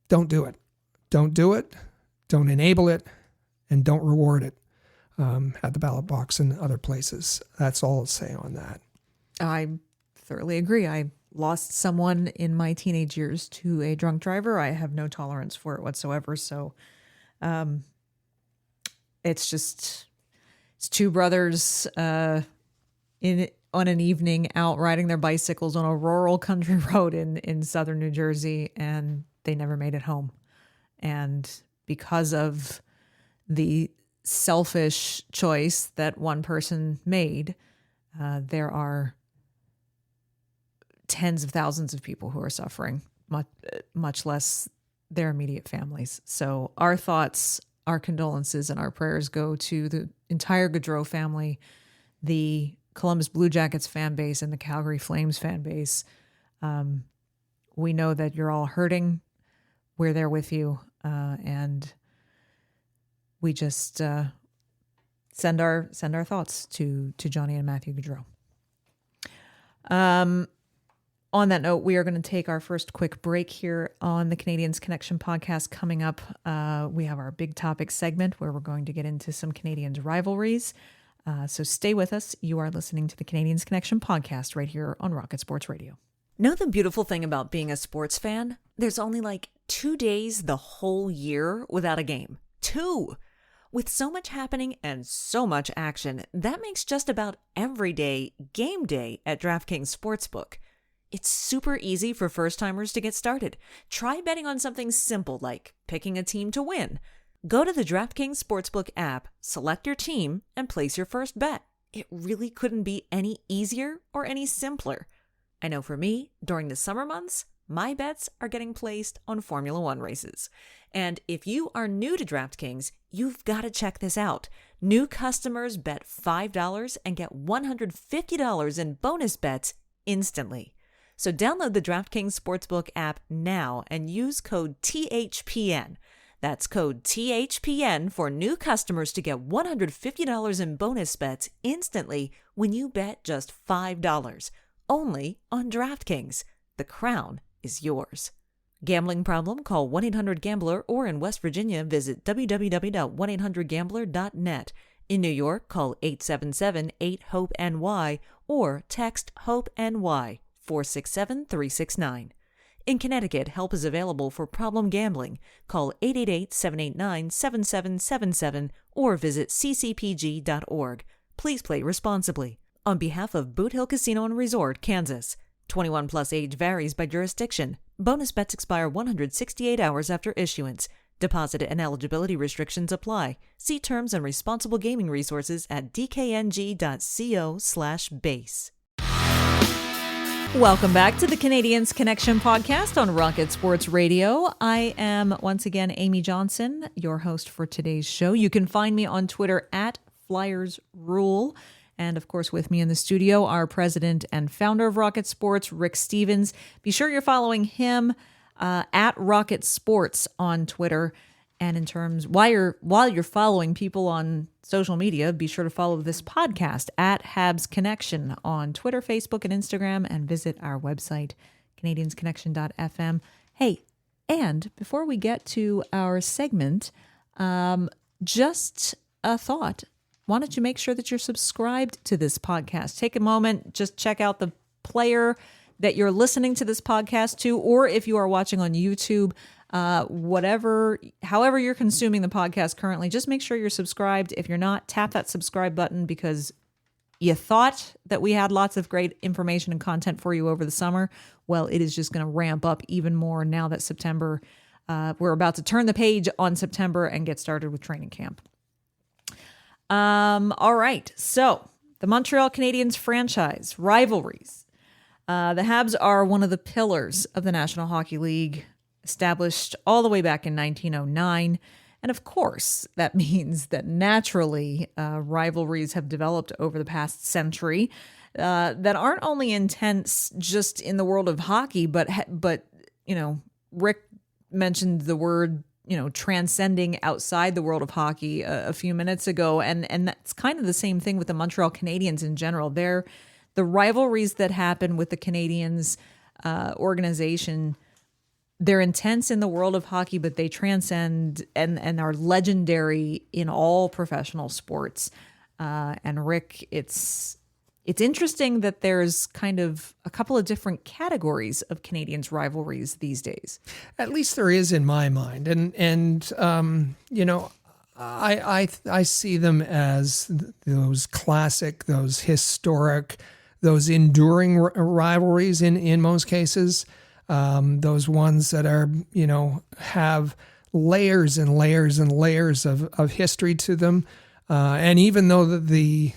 don't do it. Don't do it, don't enable it, and don't reward it at the ballot box and other places. That's all I'll say on that. I thoroughly agree. I lost someone in my teenage years to a drunk driver. I have no tolerance for it whatsoever. So it's two brothers on an evening out riding their bicycles on a rural country road in southern New Jersey, and they never made it home. And because of the selfish choice that one person made, there are tens of thousands of people who are suffering, much less their immediate families. So our thoughts, our condolences, and our prayers go to the entire Gaudreau family, the Columbus Blue Jackets fan base, and the Calgary Flames fan base. We know that you're all hurting. We're there with you. And we just send our thoughts to Johnny and Matthew Gaudreau. On that note, we are going to take our first quick break here on the Canadiens Connection podcast. Coming up, we have our big topic segment where we're going to get into some Canadiens rivalries. So stay with us. You are listening to the Canadiens Connection podcast right here on Rocket Sports Radio. Know the beautiful thing about being a sports fan? There's only like 2 days the whole year without a game. 2! With so much happening and so much action, that makes just about every day game day at DraftKings Sportsbook. It's super easy for first-timers to get started. Try betting on something simple like picking a team to win. Go to the DraftKings Sportsbook app, select your team, and place your first bet. It really couldn't be any easier or any simpler. I know for me, during the summer months, my bets are getting placed on Formula One races. And if you are new to DraftKings, you've got to check this out. New customers bet $5 and get $150 in bonus bets instantly. So download the DraftKings Sportsbook app now and use code THPN. That's code THPN for new customers to get $150 in bonus bets instantly when you bet just $5. Only on DraftKings. The crown is yours. Gambling problem? Call 1-800-GAMBLER, or in West Virginia, visit www.1800gambler.net. In New York, call 877-8-HOPE-NY or text HOPE-NY 467-369. In Connecticut, help is available for problem gambling. Call 888-789-7777 or visit ccpg.org. Please play responsibly. On behalf of Boot Hill Casino and Resort, Kansas. 21 plus age varies by jurisdiction. Bonus bets expire 168 hours after issuance. Deposit and eligibility restrictions apply. See terms and responsible gaming resources at dkng.co/base. Welcome back to the Canadiens Connection podcast on Rocket Sports Radio. I am once again Amy Johnson, your host for today's show. You can find me on Twitter at FlyersRule. And of course, with me in the studio, our president and founder of Rocket Sports, Rick Stevens. Be sure you're following him at Rocket Sports on Twitter. And in terms, while you're following people on social media, be sure to follow this podcast at Habs Connection on Twitter, Facebook, and Instagram, and visit our website, canadiensconnection.fm. Hey, and before we get to our segment, just a thought. Why don't you make sure that you're subscribed to this podcast? Take a moment, just check out the player that you're listening to this podcast to, or if you are watching on YouTube, however you're consuming the podcast currently, just make sure you're subscribed. If you're not, tap that subscribe button because you thought that we had lots of great information and content for you over the summer. Well, it is just going to ramp up even more now that September, we're about to turn the page on September and get started with training camp. All right. So the Montreal Canadiens franchise rivalries. The Habs are one of the pillars of the National Hockey League, established all the way back in 1909. And of course, that means that naturally rivalries have developed over the past century that aren't only intense just in the world of hockey, but Rick mentioned the word transcending outside the world of hockey a few minutes ago. And that's kind of the same thing with the Montreal Canadiens in general. The rivalries that happen with the Canadiens organization, they're intense in the world of hockey, but they transcend and are legendary in all professional sports. And Rick, it's interesting that there's kind of a couple of different categories of Canadiens rivalries these days. At least there is in my mind. And I see them as those classic, those historic, those enduring rivalries in most cases. Those ones that are, have layers and layers and layers of history to them. And even though the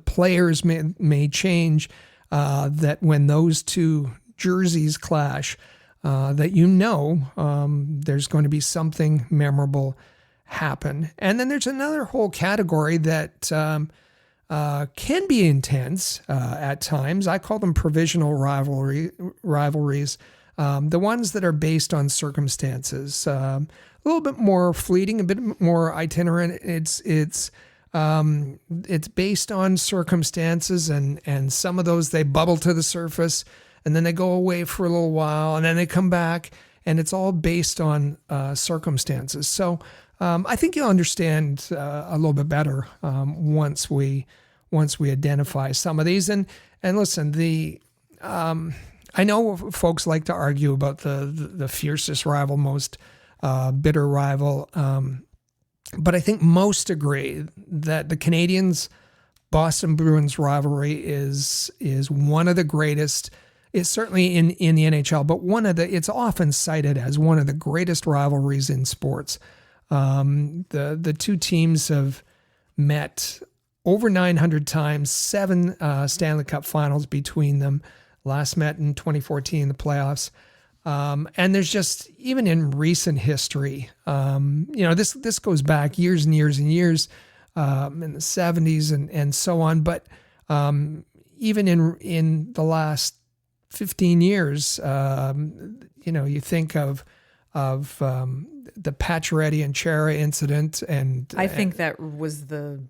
players may change, that when those two jerseys clash, that there's going to be something memorable happen. And then there's another whole category that can be intense at times. I call them provisional rivalries, the ones that are based on circumstances, a little bit more fleeting, a bit more itinerant. It's based on circumstances, and some of those, they bubble to the surface and then they go away for a little while and then they come back, and it's all based on circumstances. So I think you'll understand a little bit better once we identify some of these. And listen, I know folks like to argue about the fiercest rival, most bitter rival. But I think most agree that the Canadiens-Boston Bruins rivalry is one of the greatest. It's certainly in the NHL, but it's often cited as one of the greatest rivalries in sports. The two teams have met over 900 times, 7 Stanley Cup finals between them. Last met in 2014 in the playoffs. And there's just, even in recent history, this goes back years and years and years, in the 70s and so on. But even in the last 15 years, you think of the Pacioretty and Chara incident, and I think that was the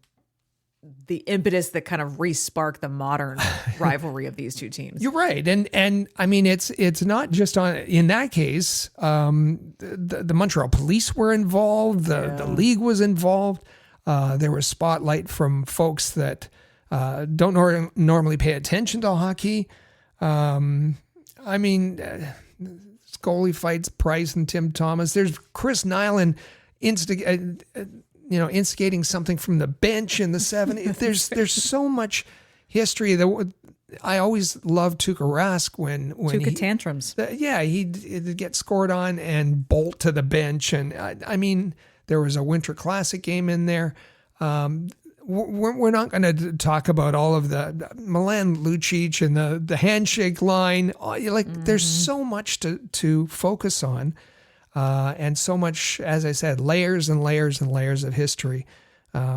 impetus that kind of re-sparked the modern rivalry of these two teams. You're right. And I mean, it's not just in that case, the Montreal police were involved. The league was involved. There was spotlight from folks that don't normally pay attention to hockey. I mean, Scully fights Price and Tim Thomas. There's Chris Nyland instigating something from the bench in the 70s. There's so much history. That I always loved Tuukka Rask when Tuukka tantrums. He'd get scored on and bolt to the bench. And I mean, there was a Winter Classic game in there. We're not going to talk about all of the Milan Lucic and the handshake line. There's so much to focus on, and so much, as I said, layers and layers and layers of history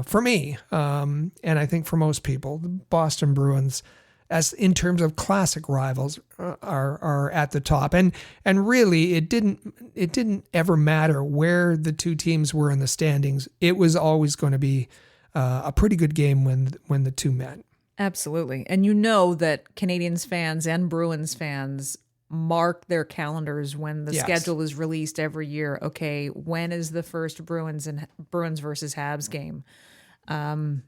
for me, and I think for most people. The Boston Bruins, as in terms of classic rivals, are at the top, and really it didn't ever matter where the two teams were in the standings. It was always going to be a pretty good game when the two met. Absolutely. And you know that Canadiens fans and Bruins fans mark their calendars when the schedule is released every year. Okay, when is the first Bruins versus Habs game? And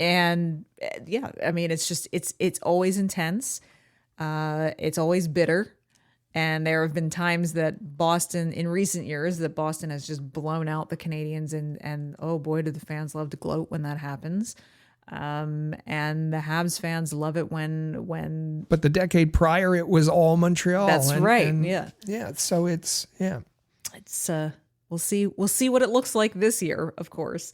I mean, it's always intense. It's always bitter. And there have been times that Boston, in recent years, that Boston has just blown out the Canadiens, and oh boy, do the fans love to gloat when that happens. And the Habs fans love it when. But the decade prior, it was all Montreal. That's right. So it's we'll see what it looks like this year. Of course,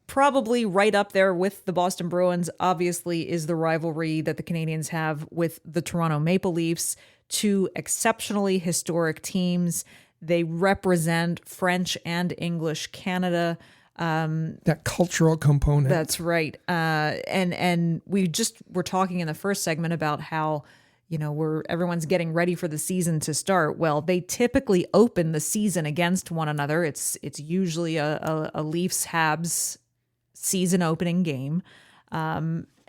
probably right up there with the Boston Bruins. Obviously, is the rivalry that the Canadiens have with the Toronto Maple Leafs. Two exceptionally historic teams. They represent French and English Canada. That cultural component. That's right. And we were talking in the first segment about how, everyone's getting ready for the season to start. Well, they typically open the season against one another. It's usually a Leafs Habs season opening game.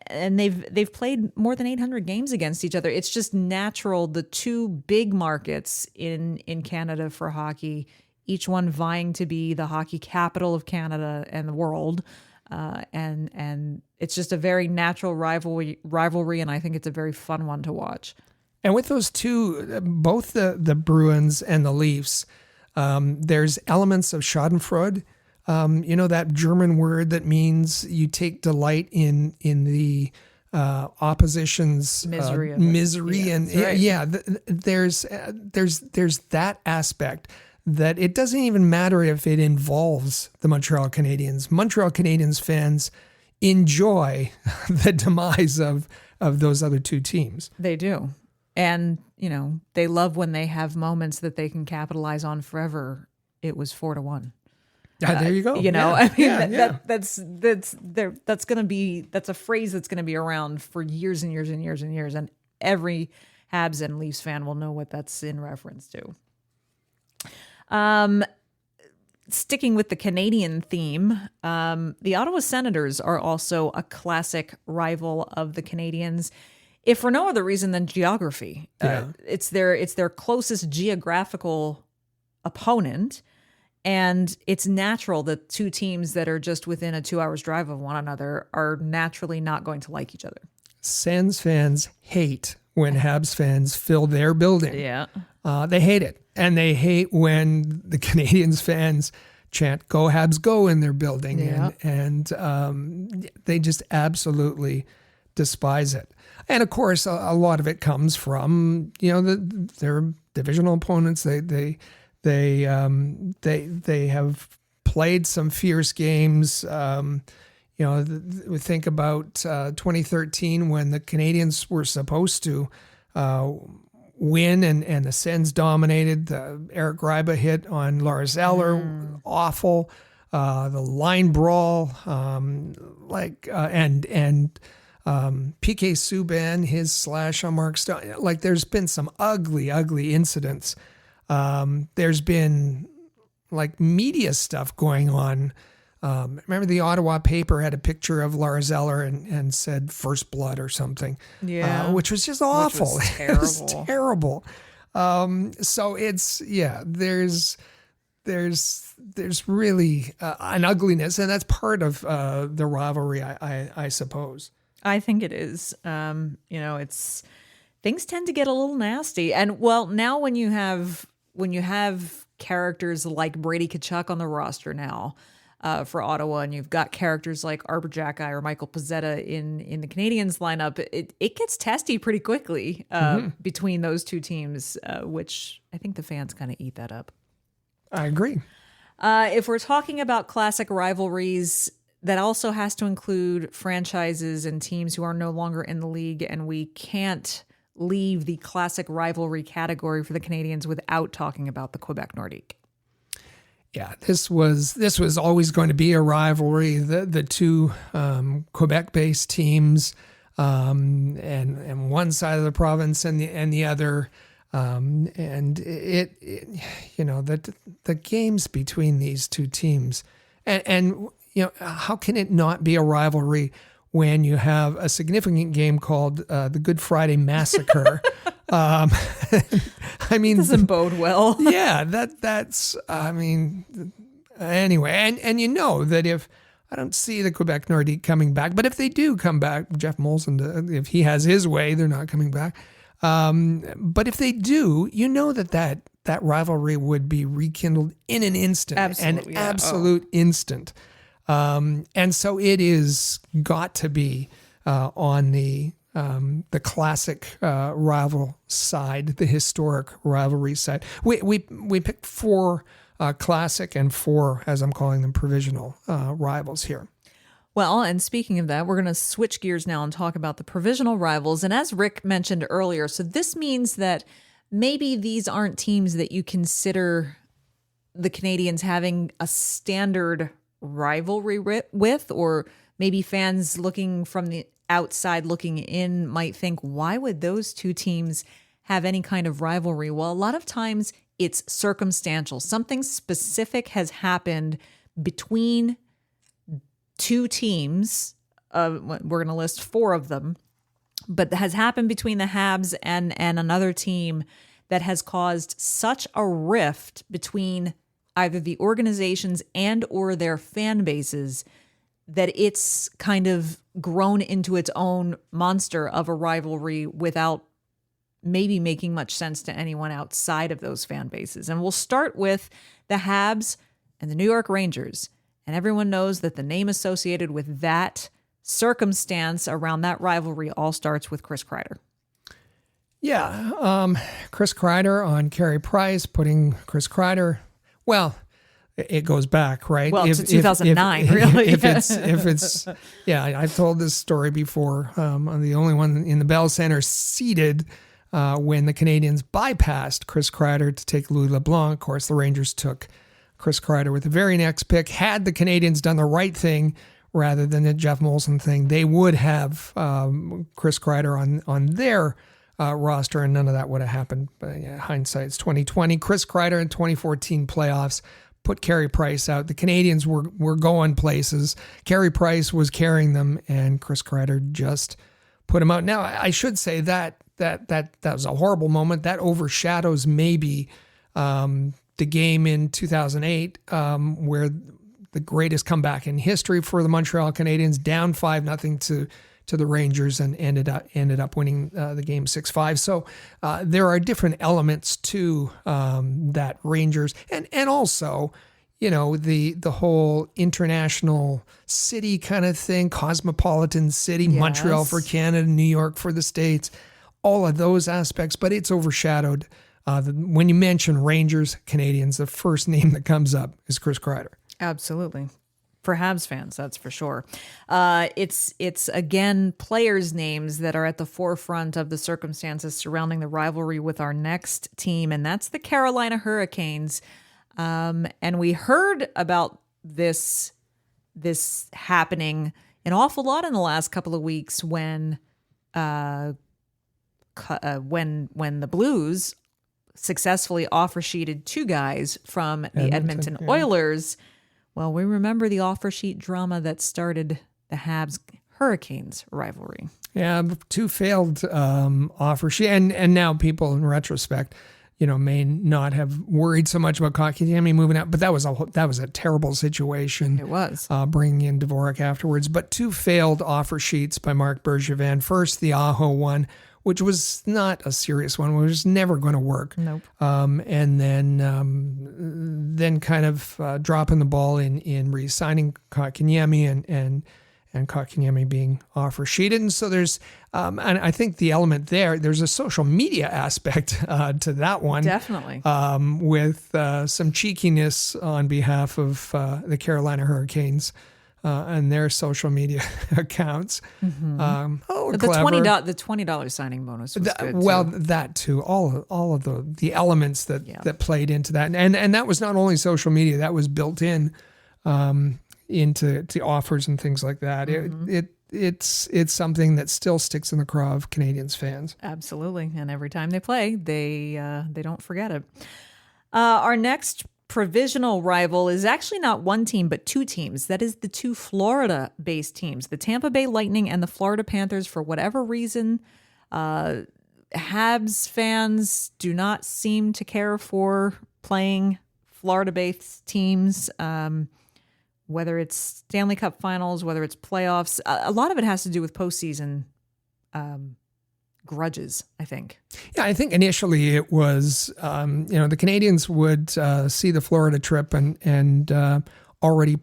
And they've played more than 800 games against each other. It's just natural. The two big markets in Canada for hockey, each one vying to be the hockey capital of Canada and the world, and it's just a very natural rivalry, and I think it's a very fun one to watch. And with those two, both the Bruins and the Leafs, there's elements of Schadenfreude. That German word that means you take delight in the opposition's misery, there's that aspect that it doesn't even matter if it involves the Montreal Canadiens. Montreal Canadiens fans enjoy the demise of those other two teams. They do, and they love when they have moments that they can capitalize on forever. It was 4-1. There you go. That's a phrase that's gonna be around for years and years and years and years, and every Habs and Leafs fan will know what that's in reference to. Sticking with the Canadian theme, the Ottawa Senators are also a classic rival of the Canadiens, if for no other reason than geography. It's their closest geographical opponent. And it's natural that two teams that are just within a 2 hours drive of one another are naturally not going to like each other. Sens fans hate when Habs fans fill their building. Yeah. They hate it. And they hate when the Canadiens fans chant "Go Habs, go" in their building. Yeah. And they just absolutely despise it. And of course, a lot of it comes from, their divisional opponents. They have played some fierce games. We think about 2013 when the Canadiens were supposed to win and the Sens dominated. The Eric Greiba hit on Lars Eller, awful. The line brawl, and PK Subban, his slash on Mark Stone. There's been some ugly incidents. There's been media stuff going on. Remember the Ottawa paper had a picture of Lars Eller and said "First Blood" or something. Yeah, which was just awful. Which was terrible. It was terrible. So it's there's really an ugliness, and that's part of the rivalry, I suppose. I think it is. things tend to get a little nasty. And well, now when you have characters like Brady Tkachuk on the roster now for Ottawa, and you've got characters like Arbor Xhekaj or Michael Pezzetta in the Canadiens lineup, it gets testy pretty quickly between those two teams, which I think the fans kind of eat that up. I agree. If we're talking about classic rivalries, that also has to include franchises and teams who are no longer in the league, and we can't leave the classic rivalry category for the Canadiens without talking about the Quebec Nordique. Yeah, this was always going to be a rivalry. The two Quebec-based teams, and one side of the province and the other, and the games between these two teams, and how can it not be a rivalry when you have a significant game called the Good Friday Massacre? I mean, doesn't bode well. Yeah, that's. I mean, anyway, and that if I don't see the Quebec Nordique coming back, but if they do come back, Jeff Molson, if he has his way, they're not coming back. But if they do, that rivalry would be rekindled in an instant, absolute instant. And so it is got to be on the classic rival side, the historic rivalry side. We picked 4 classic and 4, as I'm calling them, provisional rivals here. Well, and speaking of that, we're going to switch gears now and talk about the provisional rivals. And as Rick mentioned earlier, so this means that maybe these aren't teams that you consider the Canadiens having a standard rivalry with, or maybe fans looking from the outside looking in might think, why would those two teams have any kind of rivalry? Well, a lot of times it's circumstantial. Something specific has happened between two teams. We're going to list 4 of them, but has happened between the Habs and another team that has caused such a rift between either the organizations and or their fan bases that it's kind of grown into its own monster of a rivalry without maybe making much sense to anyone outside of those fan bases. And we'll start with the Habs and the New York Rangers. And everyone knows that the name associated with that circumstance around that rivalry all starts with Chris Kreider. Yeah, Chris Kreider on Carey Price, putting Chris Kreider, well, it goes back, right? Well, to 2009, really. If it's, yeah, I've told this story before. I'm the only one in the Bell Center seated when the Canadiens bypassed Chris Kreider to take Louis LeBlanc. Of course, the Rangers took Chris Kreider with the very next pick. Had the Canadiens done the right thing rather than the Jeff Molson thing, they would have Chris Kreider on their roster, and none of that would have happened. But yeah, hindsight's 2020. Chris Kreider in 2014 playoffs put Carey Price out. The Canadiens were going places. Carey Price was carrying them, and Chris Kreider just put him out. Now, I should say that was a horrible moment. That overshadows maybe the game in 2008, where the greatest comeback in history for the Montreal Canadiens, down 5-0 to the Rangers, and ended up winning the game 6-5. So there are different elements to that Rangers, and also, the whole international city kind of thing, cosmopolitan city, yes. Montreal for Canada, New York for the States, all of those aspects. But it's overshadowed. When you mention Rangers, Canadiens, the first name that comes up is Chris Kreider. Absolutely. For Habs fans, that's for sure. It's again players' names that are at the forefront of the circumstances surrounding the rivalry with our next team, and that's the Carolina Hurricanes. And we heard about this happening an awful lot in the last couple of weeks when the Blues successfully offer sheeted 2 guys from the Edmonton Oilers. Well, we remember the offer sheet drama that started the Habs-Hurricanes rivalry. Yeah, 2 failed offer sheet, and now people in retrospect, may not have worried so much about Kotkaniemi moving out, but that was a terrible situation. It was bringing in Dvorak afterwards. But 2 failed offer sheets by Marc Bergevin. First, the Aho one, which was not a serious one. It was never going to work. Nope. And then kind of dropping the ball in re-signing Kotkaniemi and Kotkaniemi being offer sheeted. And so there's, and I think the element there's a social media aspect to that one. Definitely. With some cheekiness on behalf of the Carolina Hurricanes and their social media accounts. Mm-hmm. The $20 signing bonus was good well, too. that too. All of the elements that played into that. And that was not only social media, that was built in into offers and things like that. Mm-hmm. It's something that still sticks in the craw of Canadiens fans. Absolutely. And every time they play, they don't forget it. Our next provisional rival is actually not one team, but two teams. That is the two Florida-based teams, the Tampa Bay Lightning and the Florida Panthers. For whatever reason, Habs fans do not seem to care for playing Florida-based teams. Whether it's Stanley Cup finals, whether it's playoffs, a lot of it has to do with postseason grudges, I think. Yeah, I think initially it was, the Canadiens would see the Florida trip and already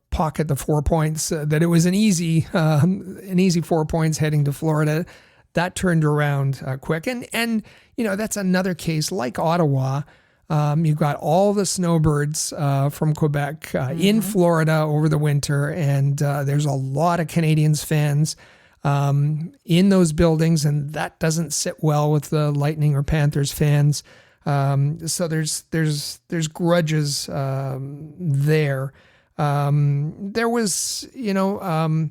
pocket the 4 points, that it was an easy 4 points heading to Florida. That turned around quick. And that's another case like Ottawa. You've got all the snowbirds from Quebec in Florida over the winter, and there's a lot of Canadiens fans in those buildings, and that doesn't sit well with the Lightning or Panthers fans. So there's grudges there. There was, the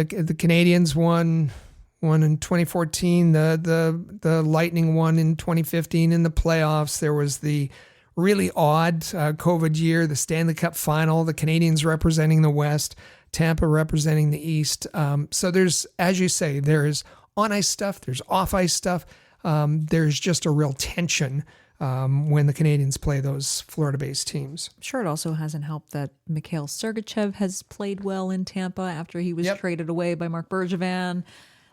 Canadiens won in 2014, the Lightning won in 2015 in the playoffs. There was the really odd COVID year, the Stanley Cup final, the Canadiens representing the West, Tampa representing the East. So there's, as you say, there's on-ice stuff, there's off-ice stuff. There's just a real tension when the Canadiens play those Florida-based teams. I'm sure it also hasn't helped that Mikhail Sergachev has played well in Tampa after he was traded away by Marc Bergevin.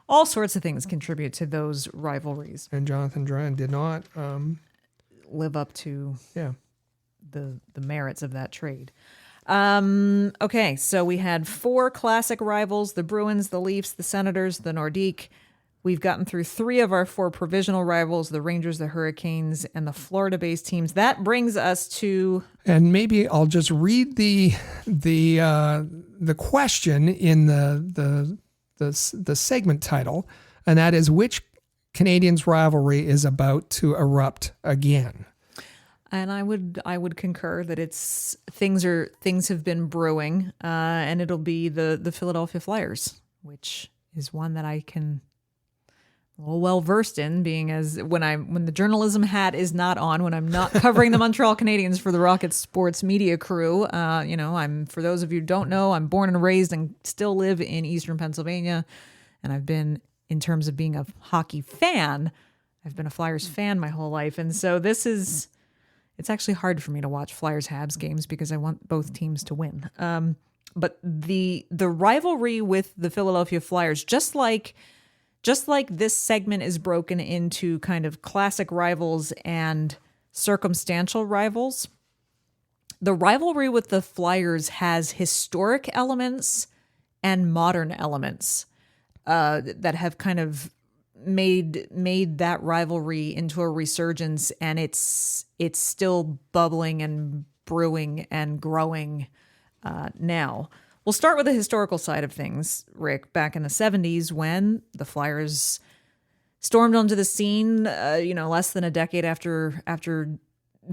All sorts of things contribute to those rivalries. And Jonathan Drouin did not live up to the merits of that trade. Okay, so we had four classic rivals, the Bruins, the Leafs, the Senators, the Nordiques. We've gotten through three of our four provisional rivals, the Rangers, the Hurricanes, and the Florida-based teams. That brings us to... And maybe I'll just read the question in the segment title, and that is, which Canadiens rivalry is about to erupt again? And I would concur that things have been brewing, and it'll be the Philadelphia Flyers, which is one that I can well versed in, being as when the journalism hat is not on, when I'm not covering the Montreal Canadiens for the Rocket Sports media crew. I'm, for those of you who don't know, I'm born and raised and still live in Eastern Pennsylvania, and I've been, in terms of being a hockey fan, I've been a Flyers fan my whole life, and so it's actually hard for me to watch Flyers Habs games because I want both teams to win. But the rivalry with the Philadelphia Flyers, just like this segment is broken into kind of classic rivals and circumstantial rivals, the rivalry with the Flyers has historic elements and modern elements that have kind of made that rivalry into a resurgence, and it's still bubbling and brewing and growing now. We'll start with the historical side of things, Rick. Back in the 70s, when the Flyers stormed onto the scene, less than a decade after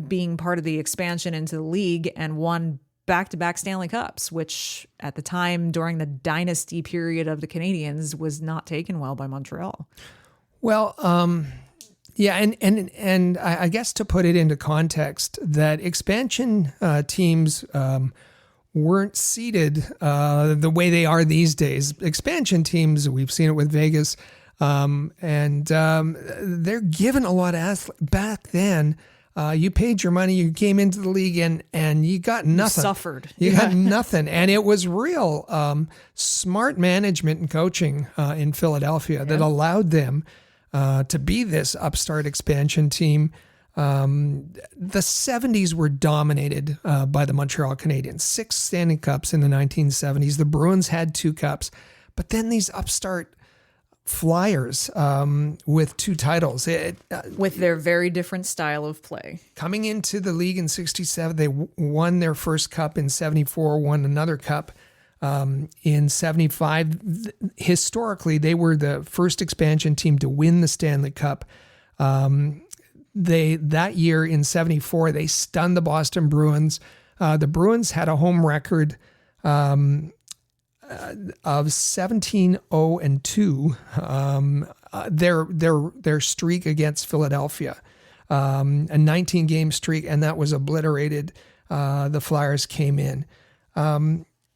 being part of the expansion into the league, and won back-to-back Stanley Cups, which at the time, during the dynasty period of the Canadiens, was not taken well by Montreal. Well, and I guess to put it into context, that expansion teams weren't seeded the way they are these days. Expansion teams, we've seen it with Vegas, and they're given a lot of back then. You paid your money, you came into the league, and you got nothing. You suffered. You got nothing. And it was real smart management and coaching in Philadelphia that allowed them to be this upstart expansion team. The 70s were dominated by the Montreal Canadiens. 6 Stanley Cups in the 1970s. The Bruins had 2 cups. But then these upstart Flyers with 2 titles. With their very different style of play. Coming into the league in 67, they won their first cup. In 74, won another cup. In 75, historically, they were the first expansion team to win the Stanley Cup. That year in 74, they stunned the Boston Bruins. The Bruins had a home record of 17-0-2. Their streak against Philadelphia, a 19-game streak, and that was obliterated. The Flyers came in.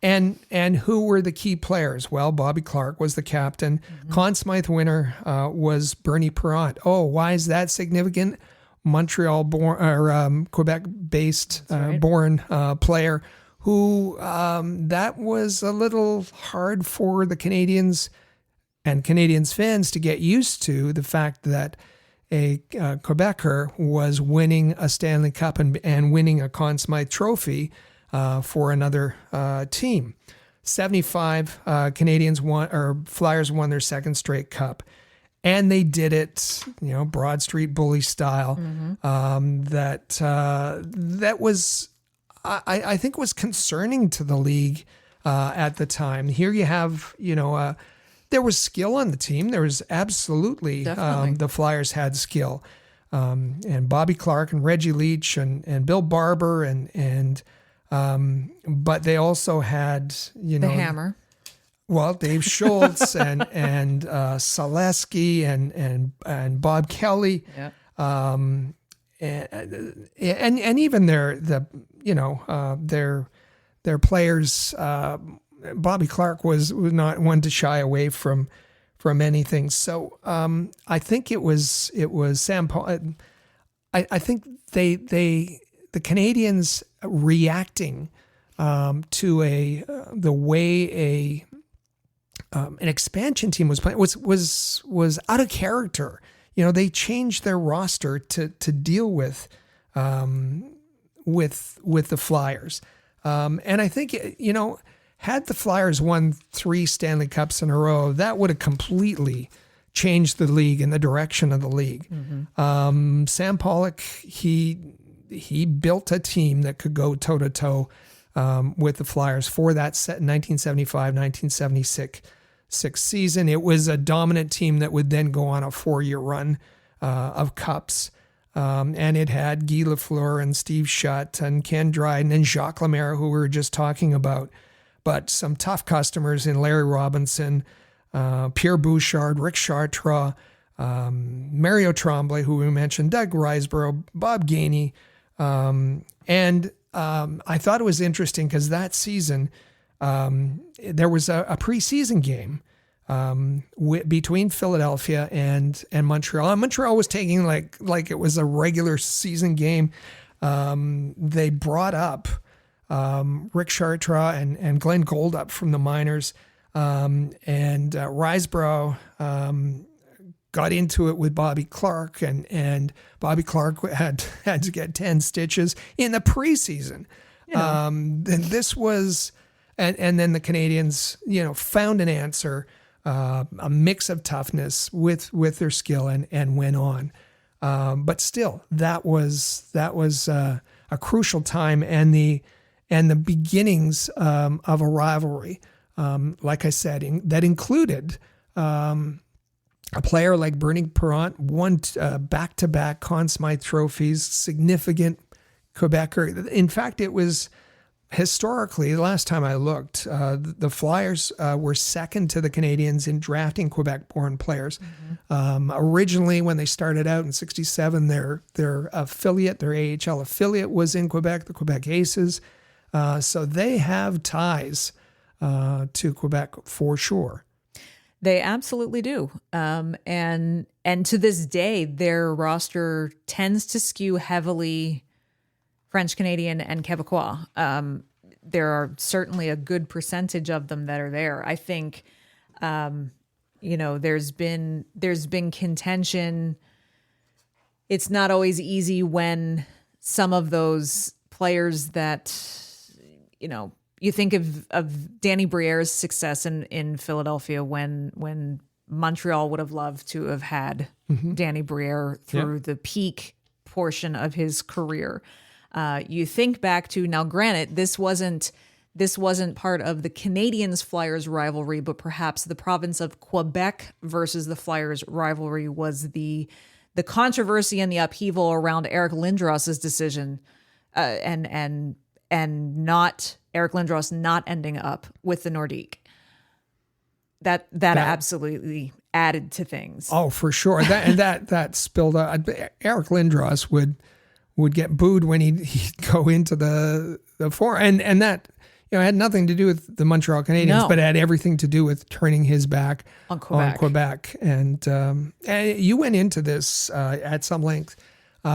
And who were the key players? Well, Bobby Clarke was the captain. Mm-hmm. Conn Smythe winner was Bernie Parent. Oh, why is that significant? Montreal-born or Quebec-based born player who that was a little hard for the Canadiens and Canadiens fans to get used to, the fact that a Quebecer was winning a Stanley Cup and winning a Conn Smythe trophy for another team. 75 Canadiens won, or Flyers won their second straight cup, and they did it, Broad Street Bully style. Mm-hmm. That was, I think, was concerning to the league at the time. Here you have, there was skill on the team. There was absolutely the Flyers had skill, and Bobby Clarke and Reggie Leach and Bill Barber and. But they also had, the Hammer. Well, Dave Schultz and Selesky and Bob Kelly, and even their players. Bobby Clarke was not one to shy away from anything. So I think it was Sam Paul. I think the Canadiens reacting to the way an expansion team was playing was out of character. They changed their roster to deal with the Flyers, and I think had the Flyers won 3 Stanley Cups in a row, that would have completely changed the league and the direction of the league. Mm-hmm. Sam Pollock, he built a team that could go toe-to-toe with the Flyers for that 1975-1976 season. It was a dominant team that would then go on a 4-year run of cups. And it had Guy Lafleur and Steve Shutt and Ken Dryden and Jacques Lemaire, who we were just talking about. But some tough customers in Larry Robinson, Pierre Bouchard, Rick Chartres, Mario Tremblay, who we mentioned, Doug Riseborough, Bob Gainey. And I thought it was interesting because that season there was a preseason game between Philadelphia and Montreal. And Montreal was taking like it was a regular season game. They brought up Rick Chartres and Glenn Goldup from the minors, and Riseborough got into it with Bobby Clarke, and Bobby Clarke had to get 10 stitches in the preseason. This was, and then the Canadiens, found an answer, a mix of toughness with their skill and went on. But still, that was a crucial time and the beginnings of a rivalry. Like I said, that included a player like Bernie Parent, won back-to-back Conn Smythe trophies, significant Quebecer. In fact, it was historically, the last time I looked, the Flyers were second to the Canadiens in drafting Quebec-born players. Mm-hmm. Originally, when they started out in 67, their affiliate, their AHL affiliate was in Quebec, the Quebec Aces. So they have ties to Quebec for sure. They absolutely do. And to this day, their roster tends to skew heavily French Canadian and Quebecois. There are certainly a good percentage of them that are there. I think there's been contention. It's not always easy when some of those players that, you think of Danny Briere's success in Philadelphia when Montreal would have loved to have had Danny Briere through the peak portion of his career. You think back to, now granted, this wasn't part of the Canadiens Flyers rivalry, but perhaps the province of Quebec versus the Flyers rivalry was the controversy and the upheaval around Eric Lindros's decision, and not Eric Lindros not ending up with the Nordique. That absolutely added to things. Oh, for sure. That spilled out. Eric Lindros would get booed when he'd go into the forum, and that had nothing to do with the Montreal Canadiens, but it had everything to do with turning his back on Quebec. And you went into this at some length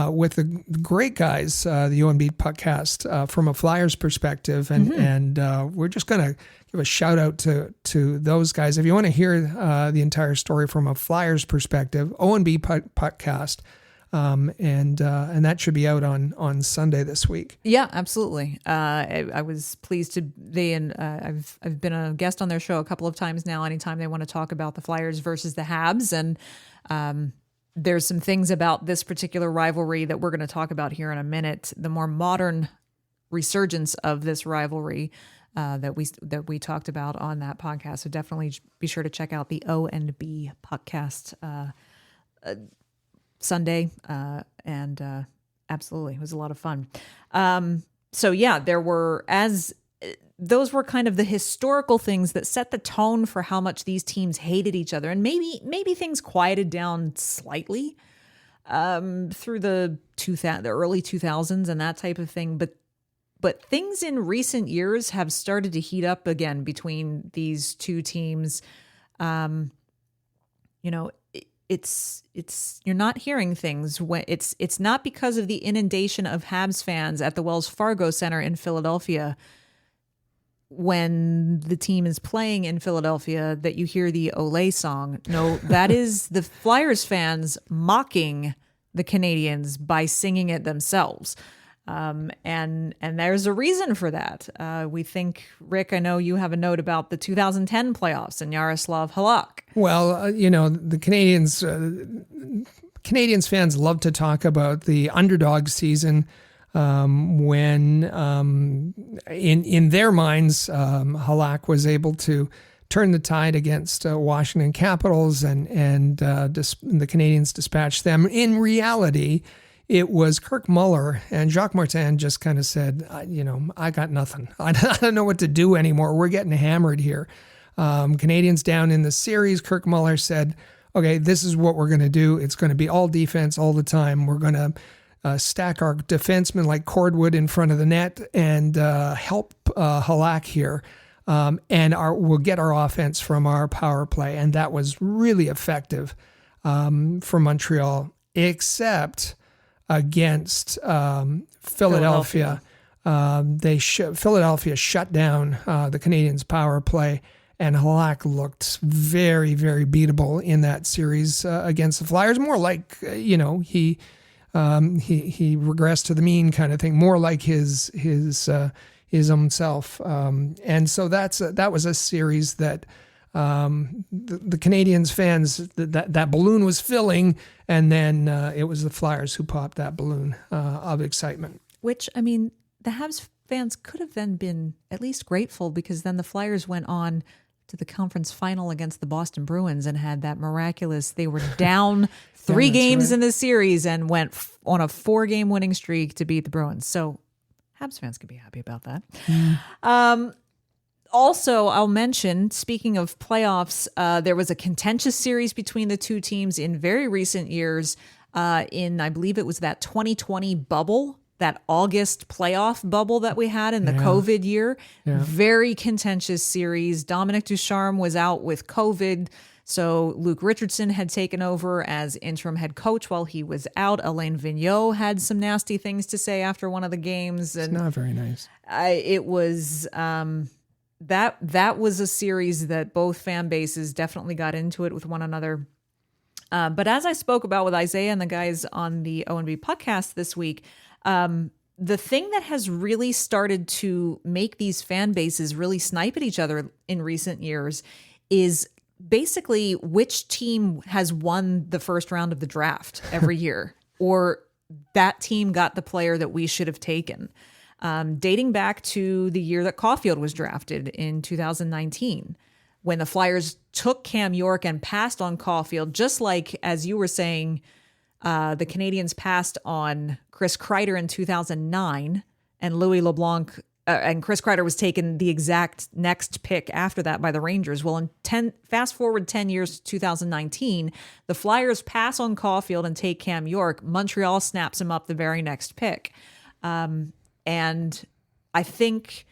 with the great guys, the ONB podcast, from a Flyers perspective, and we're just going to give a shout out to those guys. If you want to hear the entire story from a Flyers perspective, ONB podcast. And that should be out on Sunday this week. Yeah, absolutely. I was pleased to I've been a guest on their show a couple of times now. Anytime they want to talk about the Flyers versus the Habs, and there's some things about this particular rivalry that we're going to talk about here in a minute. The more modern resurgence of this rivalry that we talked about on that podcast. So definitely be sure to check out the O&B podcast Sunday, and absolutely, it was a lot of fun. So yeah, those were kind of the historical things that set the tone for how much these teams hated each other, and maybe things quieted down slightly through the early 2000s and that type of thing. But things in recent years have started to heat up again between these two teams. It's you're not hearing things when it's not because of the inundation of Habs fans at the Wells Fargo Center in Philadelphia when the team is playing in Philadelphia that you hear the Olé song. No, that is the Flyers fans mocking the Canadiens by singing it themselves. And there's a reason for that. We think, Rick, I know you have a note about the 2010 playoffs and Jaroslav Halak. Well, the Canadiens fans love to talk about the underdog season, when, in their minds, Halak was able to turn the tide against Washington Capitals and the Canadiens dispatched them. In reality, it was Kirk Muller, and Jacques Martin just kind of said, I got nothing. I don't know what to do anymore. We're getting hammered here. Canadiens down in the series. Kirk Muller said, okay, this is what we're going to do. It's going to be all defense all the time. We're going to stack our defensemen like cordwood in front of the net and help Halak here. And we'll get our offense from our power play. And that was really effective for Montreal, except against Philadelphia. Philadelphia shut down the Canadiens' power play, and Halak looked very, very beatable in that series against the Flyers. More like he regressed to the mean kind of thing. More like his own self. And so that was a series that the Canadiens fans, that balloon was filling, and then it was the Flyers who popped that balloon of excitement. Which, I mean, the Habs fans could have then been at least grateful, because then the Flyers went on to the conference final against the Boston Bruins and had that miraculous, they were down 3 games in the series and went on a 4-game winning streak to beat the Bruins. So Habs fans could be happy about that. Also, I'll mention, speaking of playoffs, there was a contentious series between the two teams in very recent years I believe it was that 2020 bubble, that August playoff bubble that we had in the COVID year. Yeah. Very contentious series. Dominic Ducharme was out with COVID, so Luke Richardson had taken over as interim head coach while he was out. Alain Vigneault had some nasty things to say after one of the games. It's not very nice. It was... that was a series that both fan bases definitely got into it with one another. But as I spoke about with Isaiah and the guys on the O&B podcast this week, the thing that has really started to make these fan bases really snipe at each other in recent years is basically which team has won the first round of the draft every year, or that team got the player that we should have taken. Dating back to the year that Caulfield was drafted in 2019. When the Flyers took Cam York and passed on Caulfield, just like, as you were saying, the Canadiens passed on Chris Kreider in 2009, and Louis LeBlanc, and Chris Kreider was taken the exact next pick after that by the Rangers. Well, fast forward 10 years to 2019, the Flyers pass on Caulfield and take Cam York. Montreal snaps him up the very next pick. And I think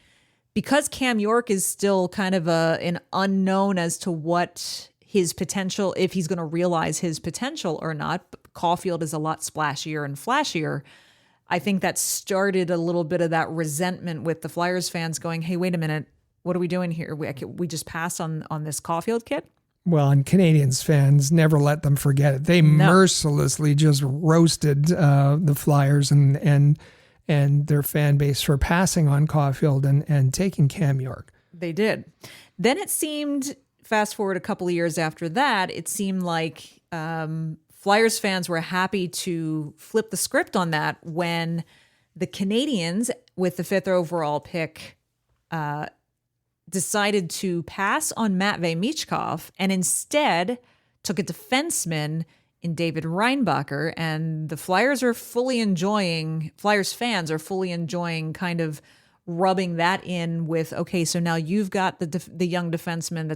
because Cam York is still kind of an unknown as to what his potential, if he's going to realize his potential or not, Caulfield is a lot splashier and flashier. I think that started a little bit of that resentment with the Flyers fans going, hey, wait a minute, what are we doing here? We just passed on this Caulfield kid? Well, and Canadiens fans never let them forget it. They mercilessly just roasted the Flyers and their fan base for passing on Caulfield and taking Cam York. They did. Then it seemed, fast forward a couple of years after that, it seemed like Flyers fans were happy to flip the script on that when the Canadiens, with the 5th overall pick, decided to pass on Matvei Michkov and instead took a defenseman in David Reinbacher, and the Flyers fans are fully enjoying kind of rubbing that in with, okay, so now you've got the young defenseman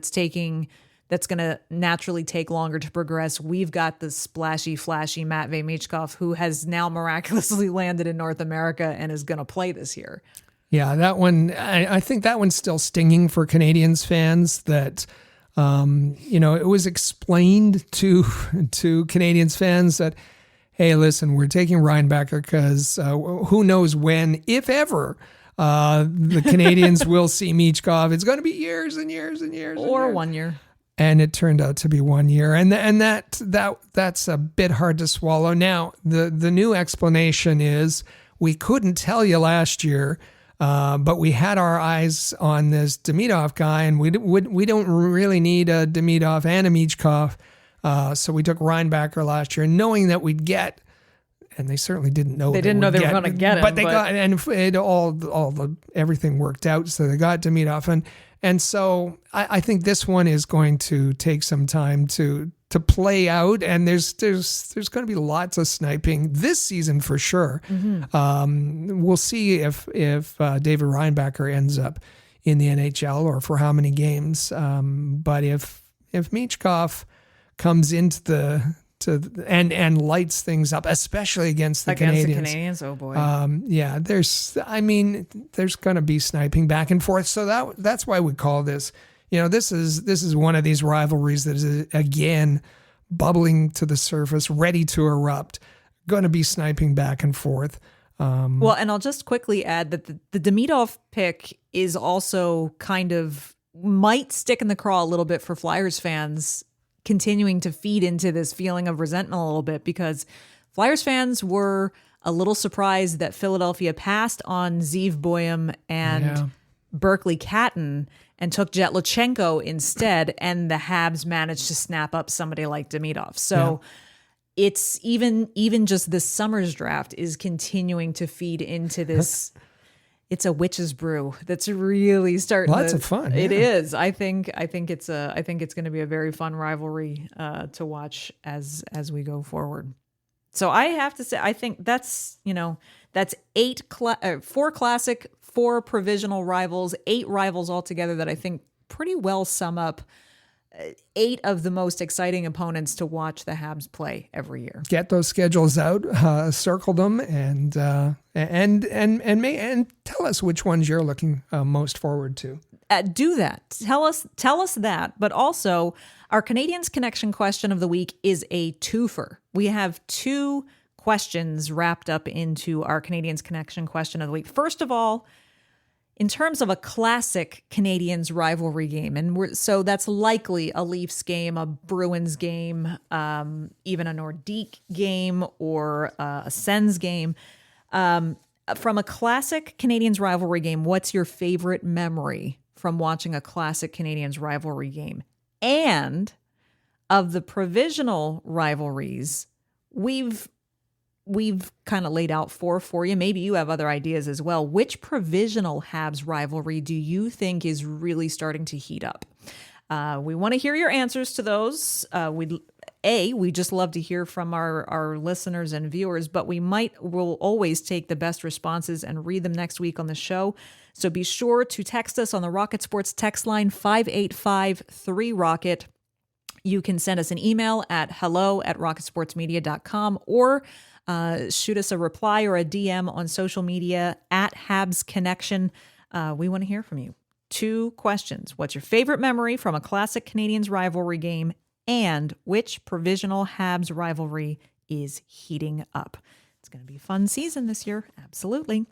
that's going to naturally take longer to progress. We've got the splashy, flashy Matvei Michkov, who has now miraculously landed in North America and is going to play this year. Yeah, that one, I think that one's still stinging for Canadiens fans that, it was explained to Canadiens fans that, hey, listen, we're taking Reinbacher because who knows when, if ever, the Canadiens will see Michkov. It's going to be years and years and years. Or 1 year. And it turned out to be 1 year. And that's a bit hard to swallow. Now, the new explanation is we couldn't tell you last year, but we had our eyes on this Demidov guy, and we don't really need a Demidov and a Michkov. So we took Reinbacher last year, knowing that we'd get, and they certainly didn't know. They didn't know they were going to get him. But they got, and everything worked out, so they got Demidov. And so I think this one is going to take some time to play out, and there's going to be lots of sniping this season for sure. Mm-hmm. We'll see if David Reinbacher ends up in the NHL or for how many games. But if Michkov comes into and lights things up, especially against the Canadiens. Oh boy. There's going to be sniping back and forth. So that's why we call this, this is one of these rivalries that is again bubbling to the surface, ready to erupt, going to be sniping back and forth. Well, and I'll just quickly add that the Demidov pick is also kind of might stick in the craw a little bit for Flyers fans, continuing to feed into this feeling of resentment a little bit, because Flyers fans were a little surprised that Philadelphia passed on Zeev Boyum and Berkeley Catton and took Jetlachenko instead, and the Habs managed to snap up somebody like Demidov. So it's even just this summer's draft is continuing to feed into this. It's a witch's brew that's really starting. Lots of fun. It is. I think it's going to be a very fun rivalry to watch as we go forward. So I have to say, I think that's 4 classic, 4 provisional rivals, 8 rivals altogether that I think pretty well sum up 8 of the most exciting opponents to watch the Habs play every year. Get those schedules out, circle them, and tell us which ones you're looking most forward to. Do that. Tell us that. But also, our Canadiens Connection question of the week is a twofer. We have 2 questions wrapped up into our Canadiens Connection question of the week. First of all, in terms of a classic Canadiens rivalry game, and so that's likely a Leafs game, a Bruins game, even a Nordique game or a Sens game. From a classic Canadiens rivalry game, what's your favorite memory from watching a classic Canadiens rivalry game? And of the provisional rivalries, we've kind of laid out four for you. Maybe you have other ideas as well. Which provisional Habs rivalry do you think is really starting to heat up? We want to hear your answers to those. We just love to hear from our listeners and viewers, but we'll always take the best responses and read them next week on the show. So be sure to text us on the Rocket Sports text line 585-3ROCKET. You can send us an email at hello@rocketsportsmedia.com or shoot us a reply or a DM on social media at Habs Connection. We want to hear from you. 2 questions. What's your favorite memory from a classic Canadiens rivalry game? And which provisional Habs rivalry is heating up? It's going to be a fun season this year. Absolutely.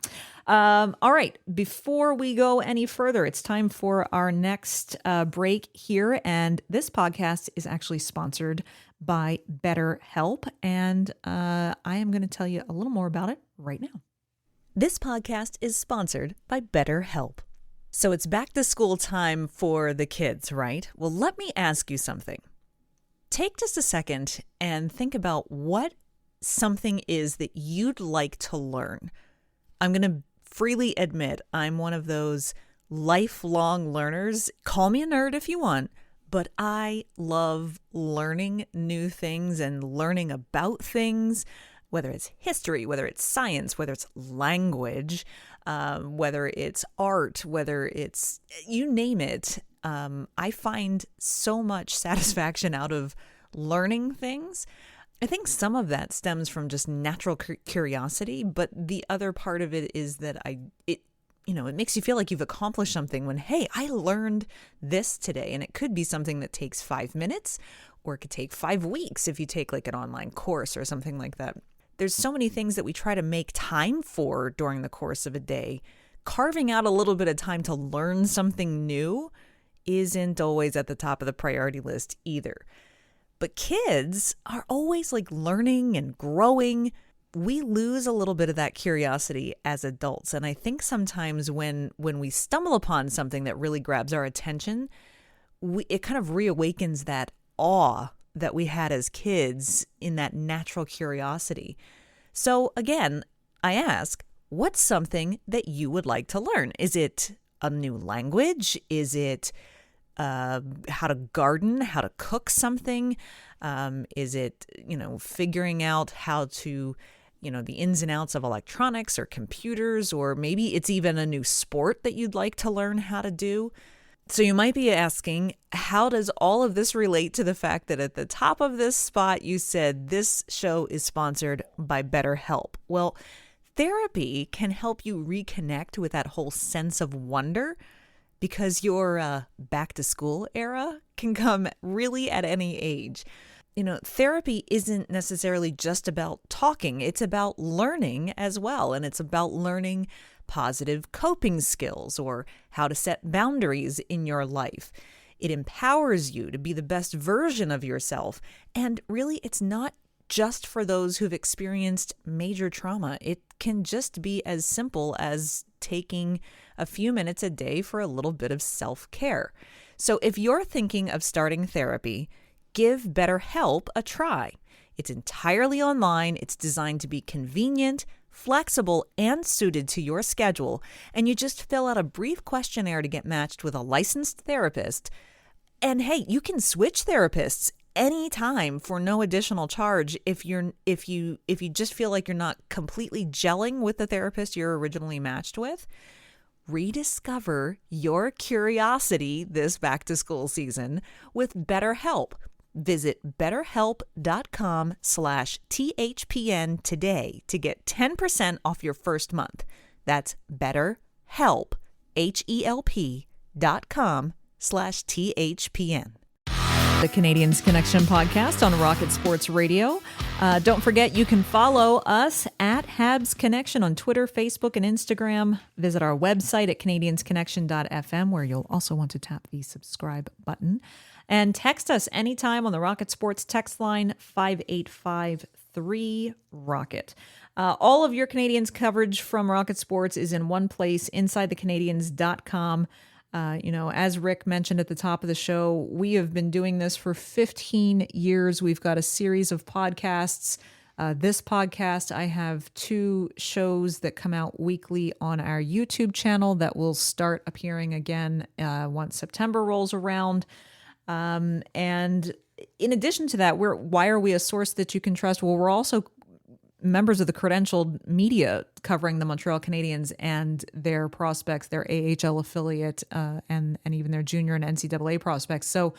All right. Before we go any further, it's time for our next break here. And this podcast is actually sponsored by BetterHelp. And I am going to tell you a little more about it right now. This podcast is sponsored by BetterHelp. So it's back to school time for the kids, right? Well, let me ask you something. Take just a second and think about what something is that you'd like to learn. I'm going to freely admit I'm one of those lifelong learners. Call me a nerd if you want, but I love learning new things and learning about things, whether it's history, whether it's science, whether it's language, whether it's art, whether it's, you name it. I find so much satisfaction out of learning things. I think some of that stems from just natural curiosity, but the other part of it is that it makes you feel like you've accomplished something when, hey, I learned this today. And it could be something that takes 5 minutes, or it could take 5 weeks if you take like an online course or something like that. There's so many things that we try to make time for during the course of a day. Carving out a little bit of time to learn something new isn't always at the top of the priority list either. But kids are always like learning and growing. We lose a little bit of that curiosity as adults. And I think sometimes when we stumble upon something that really grabs our attention, it kind of reawakens that awe that we had as kids in that natural curiosity. So again, I ask, what's something that you would like to learn? Is it a new language? Is it how to garden, how to cook something? Is it, figuring out how to, the ins and outs of electronics or computers, or maybe it's even a new sport that you'd like to learn how to do? So you might be asking, how does all of this relate to the fact that at the top of this spot, you said this show is sponsored by BetterHelp? Well, therapy can help you reconnect with that whole sense of wonder, because your back to school era can come really at any age. Therapy isn't necessarily just about talking. It's about learning as well. And it's about learning positive coping skills or how to set boundaries in your life. It empowers you to be the best version of yourself. And really, it's not just for those who've experienced major trauma. It can just be as simple as taking a few minutes a day for a little bit of self-care. So if you're thinking of starting therapy, give BetterHelp a try. It's entirely online. It's designed to be convenient, flexible, and suited to your schedule. And you just fill out a brief questionnaire to get matched with a licensed therapist. And hey, you can switch therapists anytime for no additional charge if you just feel like you're not completely gelling with the therapist you're originally matched with. Rediscover your curiosity this back to school season with BetterHelp. Visit betterhelp.com/THPN today to get 10% off your first month. That's BetterHelp, HELP.com/THPN. The Canadiens Connection podcast on Rocket Sports Radio. Don't forget, you can follow us at Habs Connection on Twitter, Facebook, and Instagram. Visit our website at canadiensconnection.fm, where you'll also want to tap the subscribe button. And text us anytime on the Rocket Sports text line, 5853-ROCKET. All of your Canadiens coverage from Rocket Sports is in one place, InsideTheCanadiens.com. As Rick mentioned at the top of the show, we have been doing this for 15 years. We've got a series of podcasts. This podcast, I have 2 shows that come out weekly on our YouTube channel that will start appearing again once September rolls around. And in addition to that, why are we a source that you can trust? Well, we're also members of the credentialed media covering the Montreal Canadiens and their prospects, their AHL affiliate, and even their junior and NCAA prospects. So,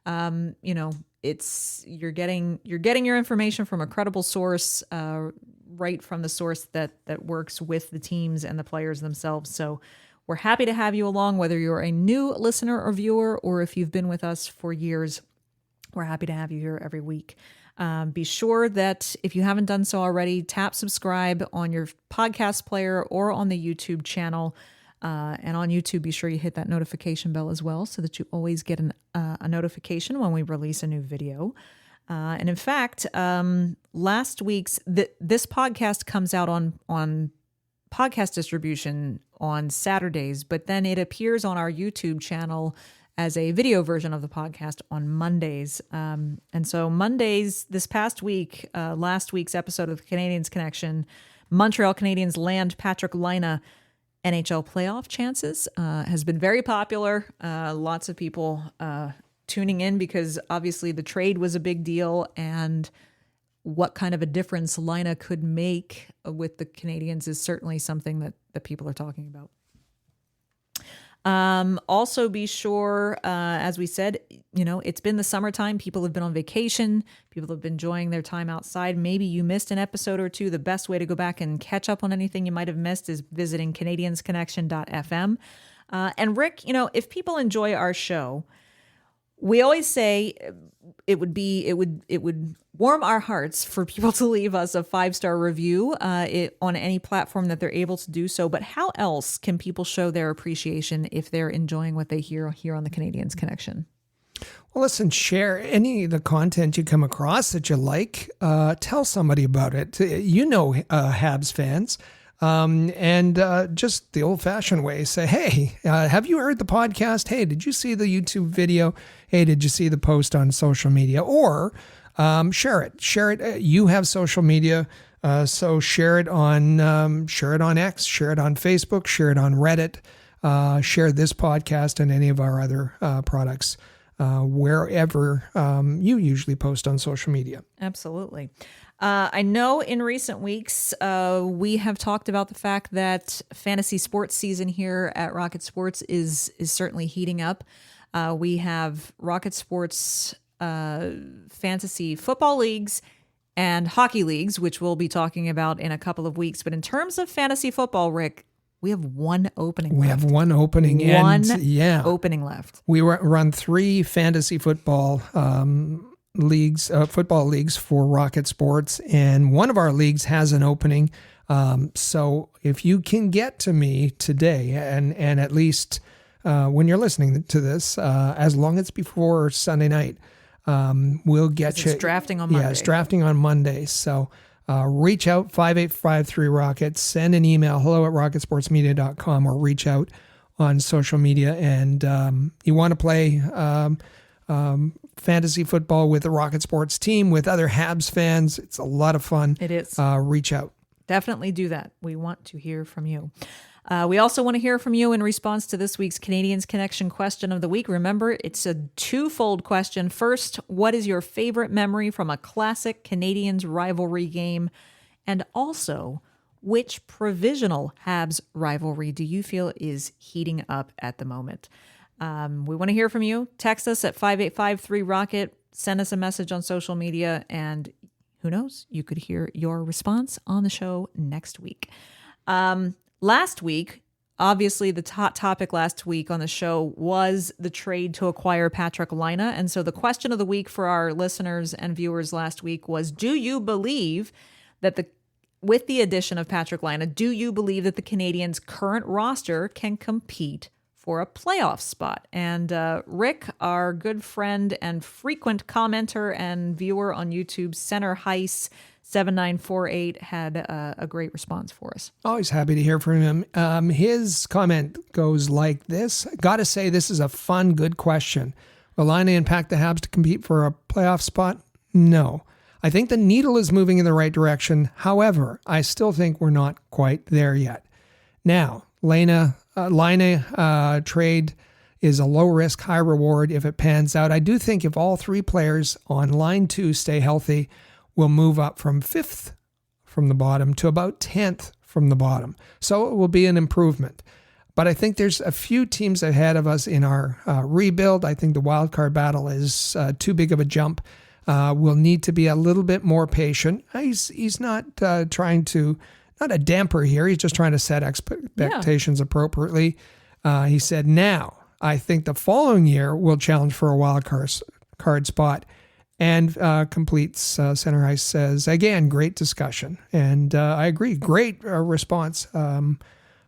you're getting your information from a credible source, right from the source that works with the teams and the players themselves. So, we're happy to have you along, whether you're a new listener or viewer, or if you've been with us for years. We're happy to have you here every week. Be sure that if you haven't done so already, tap subscribe on your podcast player or on the YouTube channel. And on YouTube, be sure you hit that notification bell as well so that you always get a notification when we release a new video. And in fact, last week's, this podcast comes out on podcast distribution on Saturdays, but then it appears on our YouTube channel as a video version of the podcast on Mondays. And so Mondays, this past week, last week's episode of the Canadiens Connection, Montreal Canadiens land Patrik Laine NHL playoff chances, has been very popular. Lots of people tuning in because obviously the trade was a big deal, and what kind of a difference Laine could make with the Canadiens is certainly something that people are talking about. Also be sure, as we said, it's been the summertime. People have been on vacation. People have been enjoying their time outside. Maybe you missed an episode or two. The best way to go back and catch up on anything you might have missed is visiting canadiensconnection.fm. And Rick, if people enjoy our show, we always say it would warm our hearts for people to leave us a 5-star review on any platform that they're able to do so. But how else can people show their appreciation if they're enjoying what they hear here on the Canadiens Connection? Well, listen, share any of the content you come across that you like. Tell somebody about it. Habs fans. And just the old-fashioned way, say, hey, have you heard the podcast? Hey, did you see the YouTube video? Hey, did you see the post on social media? Or share it. Share it. You have social media, so share it on X, share it on Facebook, share it on Reddit, share this podcast and any of our other products wherever you usually post on social media. Absolutely. I know in recent weeks, we have talked about the fact that fantasy sports season here at Rocket Sports is certainly heating up. We have Rocket Sports fantasy football leagues and hockey leagues, which we'll be talking about in a couple of weeks. But in terms of fantasy football, Rick, we have one opening left. We have one opening. Opening left. We run 3 fantasy football football leagues for Rocket Sports, and one of our leagues has an opening. So if you can get to me today, and at least when you're listening to this, as long as it's before Sunday night, we'll get you. It's drafting on Monday. Yeah, it's drafting on Monday. So reach out, 5853-ROCKET, send an email, hello@rocketsportsmedia.com, or reach out on social media. And you want to play fantasy football with the Rocket Sports team, with other Habs fans. It's a lot of fun. It is. Reach out. Definitely do that. We want to hear from you. We also want to hear from you in response to this week's Canadiens Connection question of the week. Remember, it's a twofold question. First, what is your favorite memory from a classic Canadiens rivalry game? And also, which provisional Habs rivalry do you feel is heating up at the moment? We want to hear from you. Text us at 5853-ROCKET. Send us a message on social media, and who knows, you could hear your response on the show next week. Last week, Obviously, the hot topic last week on the show was the trade to acquire Patrik Laine. And so the question of the week for our listeners and viewers last week was, do you believe that with the addition of Patrik Laine, do you believe that the Canadiens' current roster can compete for a playoff spot? And Rick, our good friend and frequent commenter and viewer on YouTube, Center Heiss 7948, had a great response for us. Always happy to hear from him. His comment goes like this. Gotta say, this is a fun, good question. Will Laine impact the Habs to compete for a playoff spot? No. I think the needle is moving in the right direction. However, I still think we're not quite there yet. Now, Laine trade is a low risk, high reward if it pans out. I do think if all three players on line 2 stay healthy, we'll move up from 5th from the bottom to about 10th from the bottom. So it will be an improvement. But I think there's a few teams ahead of us in our rebuild. I think the wildcard battle is too big of a jump. We'll need to be a little bit more patient. He's not trying to, not a damper here. He's just trying to set expectations appropriately. He said, now, I think the following year we'll challenge for a wild card spot. And completes, Center Ice says, again, great discussion. And I agree. Great response.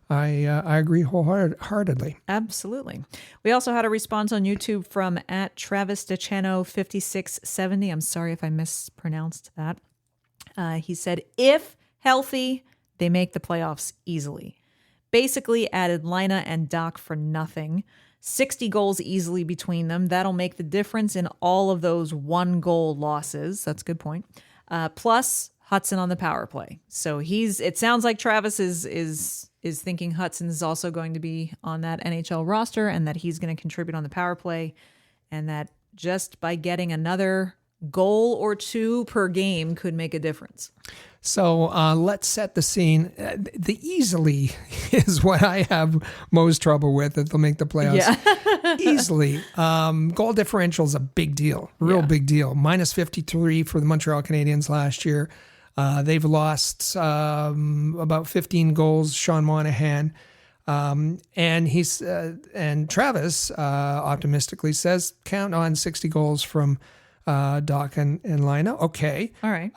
I agree wholeheartedly. Absolutely. We also had a response on YouTube from @TravisDeCeno5670. I'm sorry if I mispronounced that. He said, if healthy, they make the playoffs easily. Basically added Laine and Doc for nothing. 60 goals easily between them. That'll make the difference in all of those 1-goal losses. That's a good point. Plus Hutson on the power play. So it sounds like Travis is thinking Hutson is also going to be on that NHL roster and that he's going to contribute on the power play, and that just by getting another goal or 2 per game could make a difference. So let's set the scene. The easily is what I have most trouble with if they'll make the playoffs. Yeah. Easily. Goal differential is a big deal, big deal. -53 for the Montreal Canadiens last year. They've lost about 15 goals, Sean Monahan. And Travis optimistically says, count on 60 goals from Doc and Laine. Okay. All right.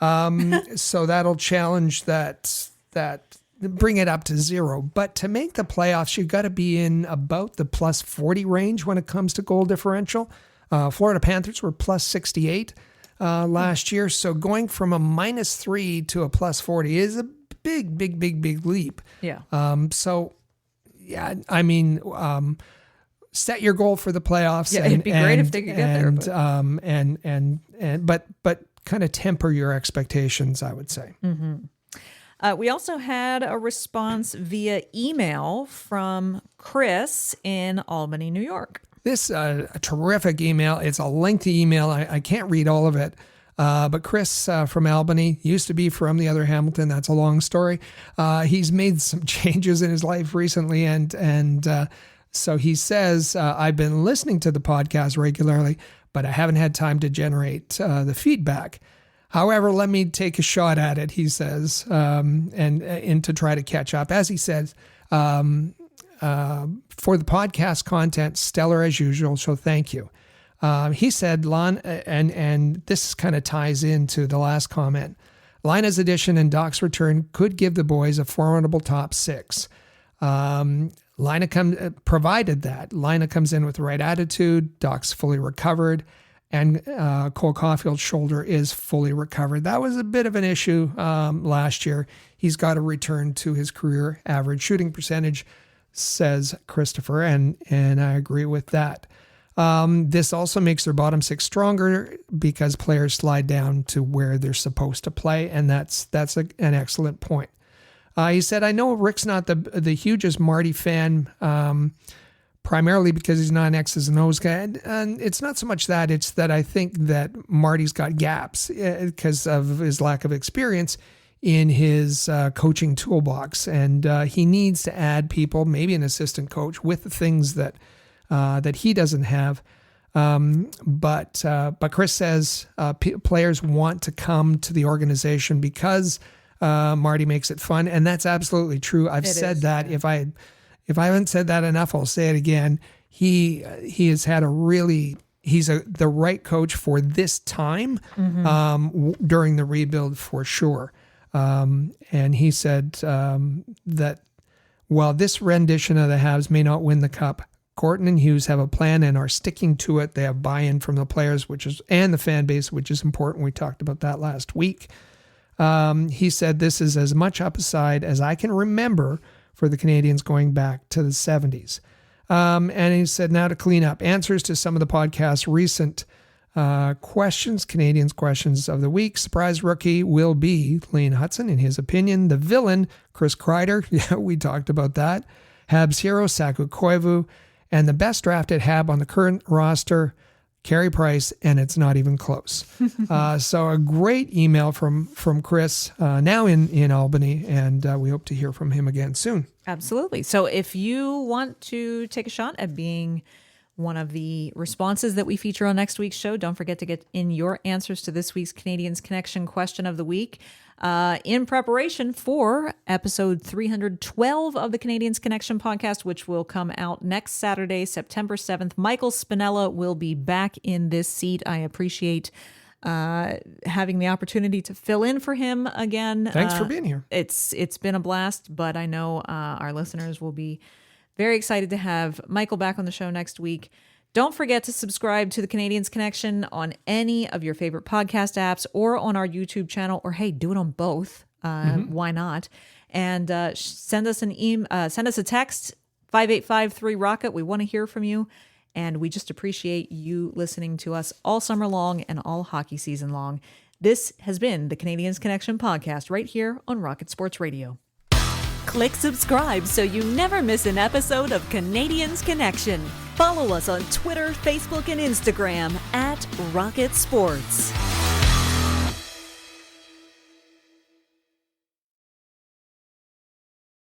So that'll challenge that bring it up to 0. But to make the playoffs, you've got to be in about the +40 range when it comes to goal differential. Florida Panthers were +68 last year. So going from a -3 to a +40 is a big leap. Yeah. Set your goal for the playoffs. Yeah, it'd be great if they could get there. But kind of temper your expectations, I would say. Mm-hmm. We also had a response via email from Chris in Albany, New York. This a terrific email. It's a lengthy email. I can't read all of it. But Chris from Albany used to be from the other Hamilton. That's a long story. He's made some changes in his life recently, and so he says, I've been listening to the podcast regularly, but I haven't had time to generate the feedback. However, let me take a shot at it, he says, and to try to catch up. As he says, for the podcast content, stellar as usual, so thank you. He said, and this kind of ties into the last comment, Laine's addition and Doc's return could give the boys a formidable top 6. Provided that Laine comes in with the right attitude, Doc's fully recovered, and Cole Caulfield's shoulder is fully recovered. That was a bit of an issue last year. He's got to return to his career average shooting percentage, says Christopher, and I agree with that. This also makes their bottom 6 stronger because players slide down to where they're supposed to play, and that's an excellent point. He said, I know Rick's not the hugest Marty fan, primarily because he's not an X's and O's guy. And it's not so much that, it's that I think that Marty's got gaps because of his lack of experience in his coaching toolbox. And he needs to add people, maybe an assistant coach, with the things that he doesn't have. But Chris says players want to come to the organization because Marty makes it fun, and that's absolutely true. I've said that. if I haven't said that enough, I'll say it again. He has had he's the right coach for this time during the rebuild for sure. And he said that while this rendition of the Habs may not win the cup, Gorton and Hughes have a plan and are sticking to it. They have buy-in from the players, and the fan base, which is important. We talked about that last week. He said this is as much upside as I can remember for the Canadiens going back to the 70s. And he said, now to clean up answers to some of the podcast's recent questions, Canadiens questions of the week. Surprise rookie will be Lane Hutson, in his opinion. The villain, Chris Kreider. Yeah, we talked about that. Habs hero, Saku Koivu. And the best drafted Hab on the current roster, Carey Price, and it's not even close. So a great email from Chris, now in Albany, and we hope to hear from him again soon. Absolutely. So if you want to take a shot at being one of the responses that we feature on next week's show, don't forget to get in your answers to this week's Canadiens Connection question of the week. In preparation for episode 312 of the Canadiens Connection podcast, which will come out next Saturday, September 7th. Michael Spinella will be back in this seat. I appreciate having the opportunity to fill in for him again. Thanks for being here. It's been a blast, but I know our listeners will be very excited to have Michael back on the show next week. Don't forget to subscribe to the Canadiens Connection on any of your favorite podcast apps or on our YouTube channel, or hey, do it on both. Why not? And send us send us a text, 585-3-ROCKET. We want to hear from you. And we just appreciate you listening to us all summer long and all hockey season long. This has been the Canadiens Connection podcast right here on Rocket Sports Radio. Click subscribe so you never miss an episode of Canadiens Connection. Follow us on Twitter, Facebook, and Instagram @Rocket Sports.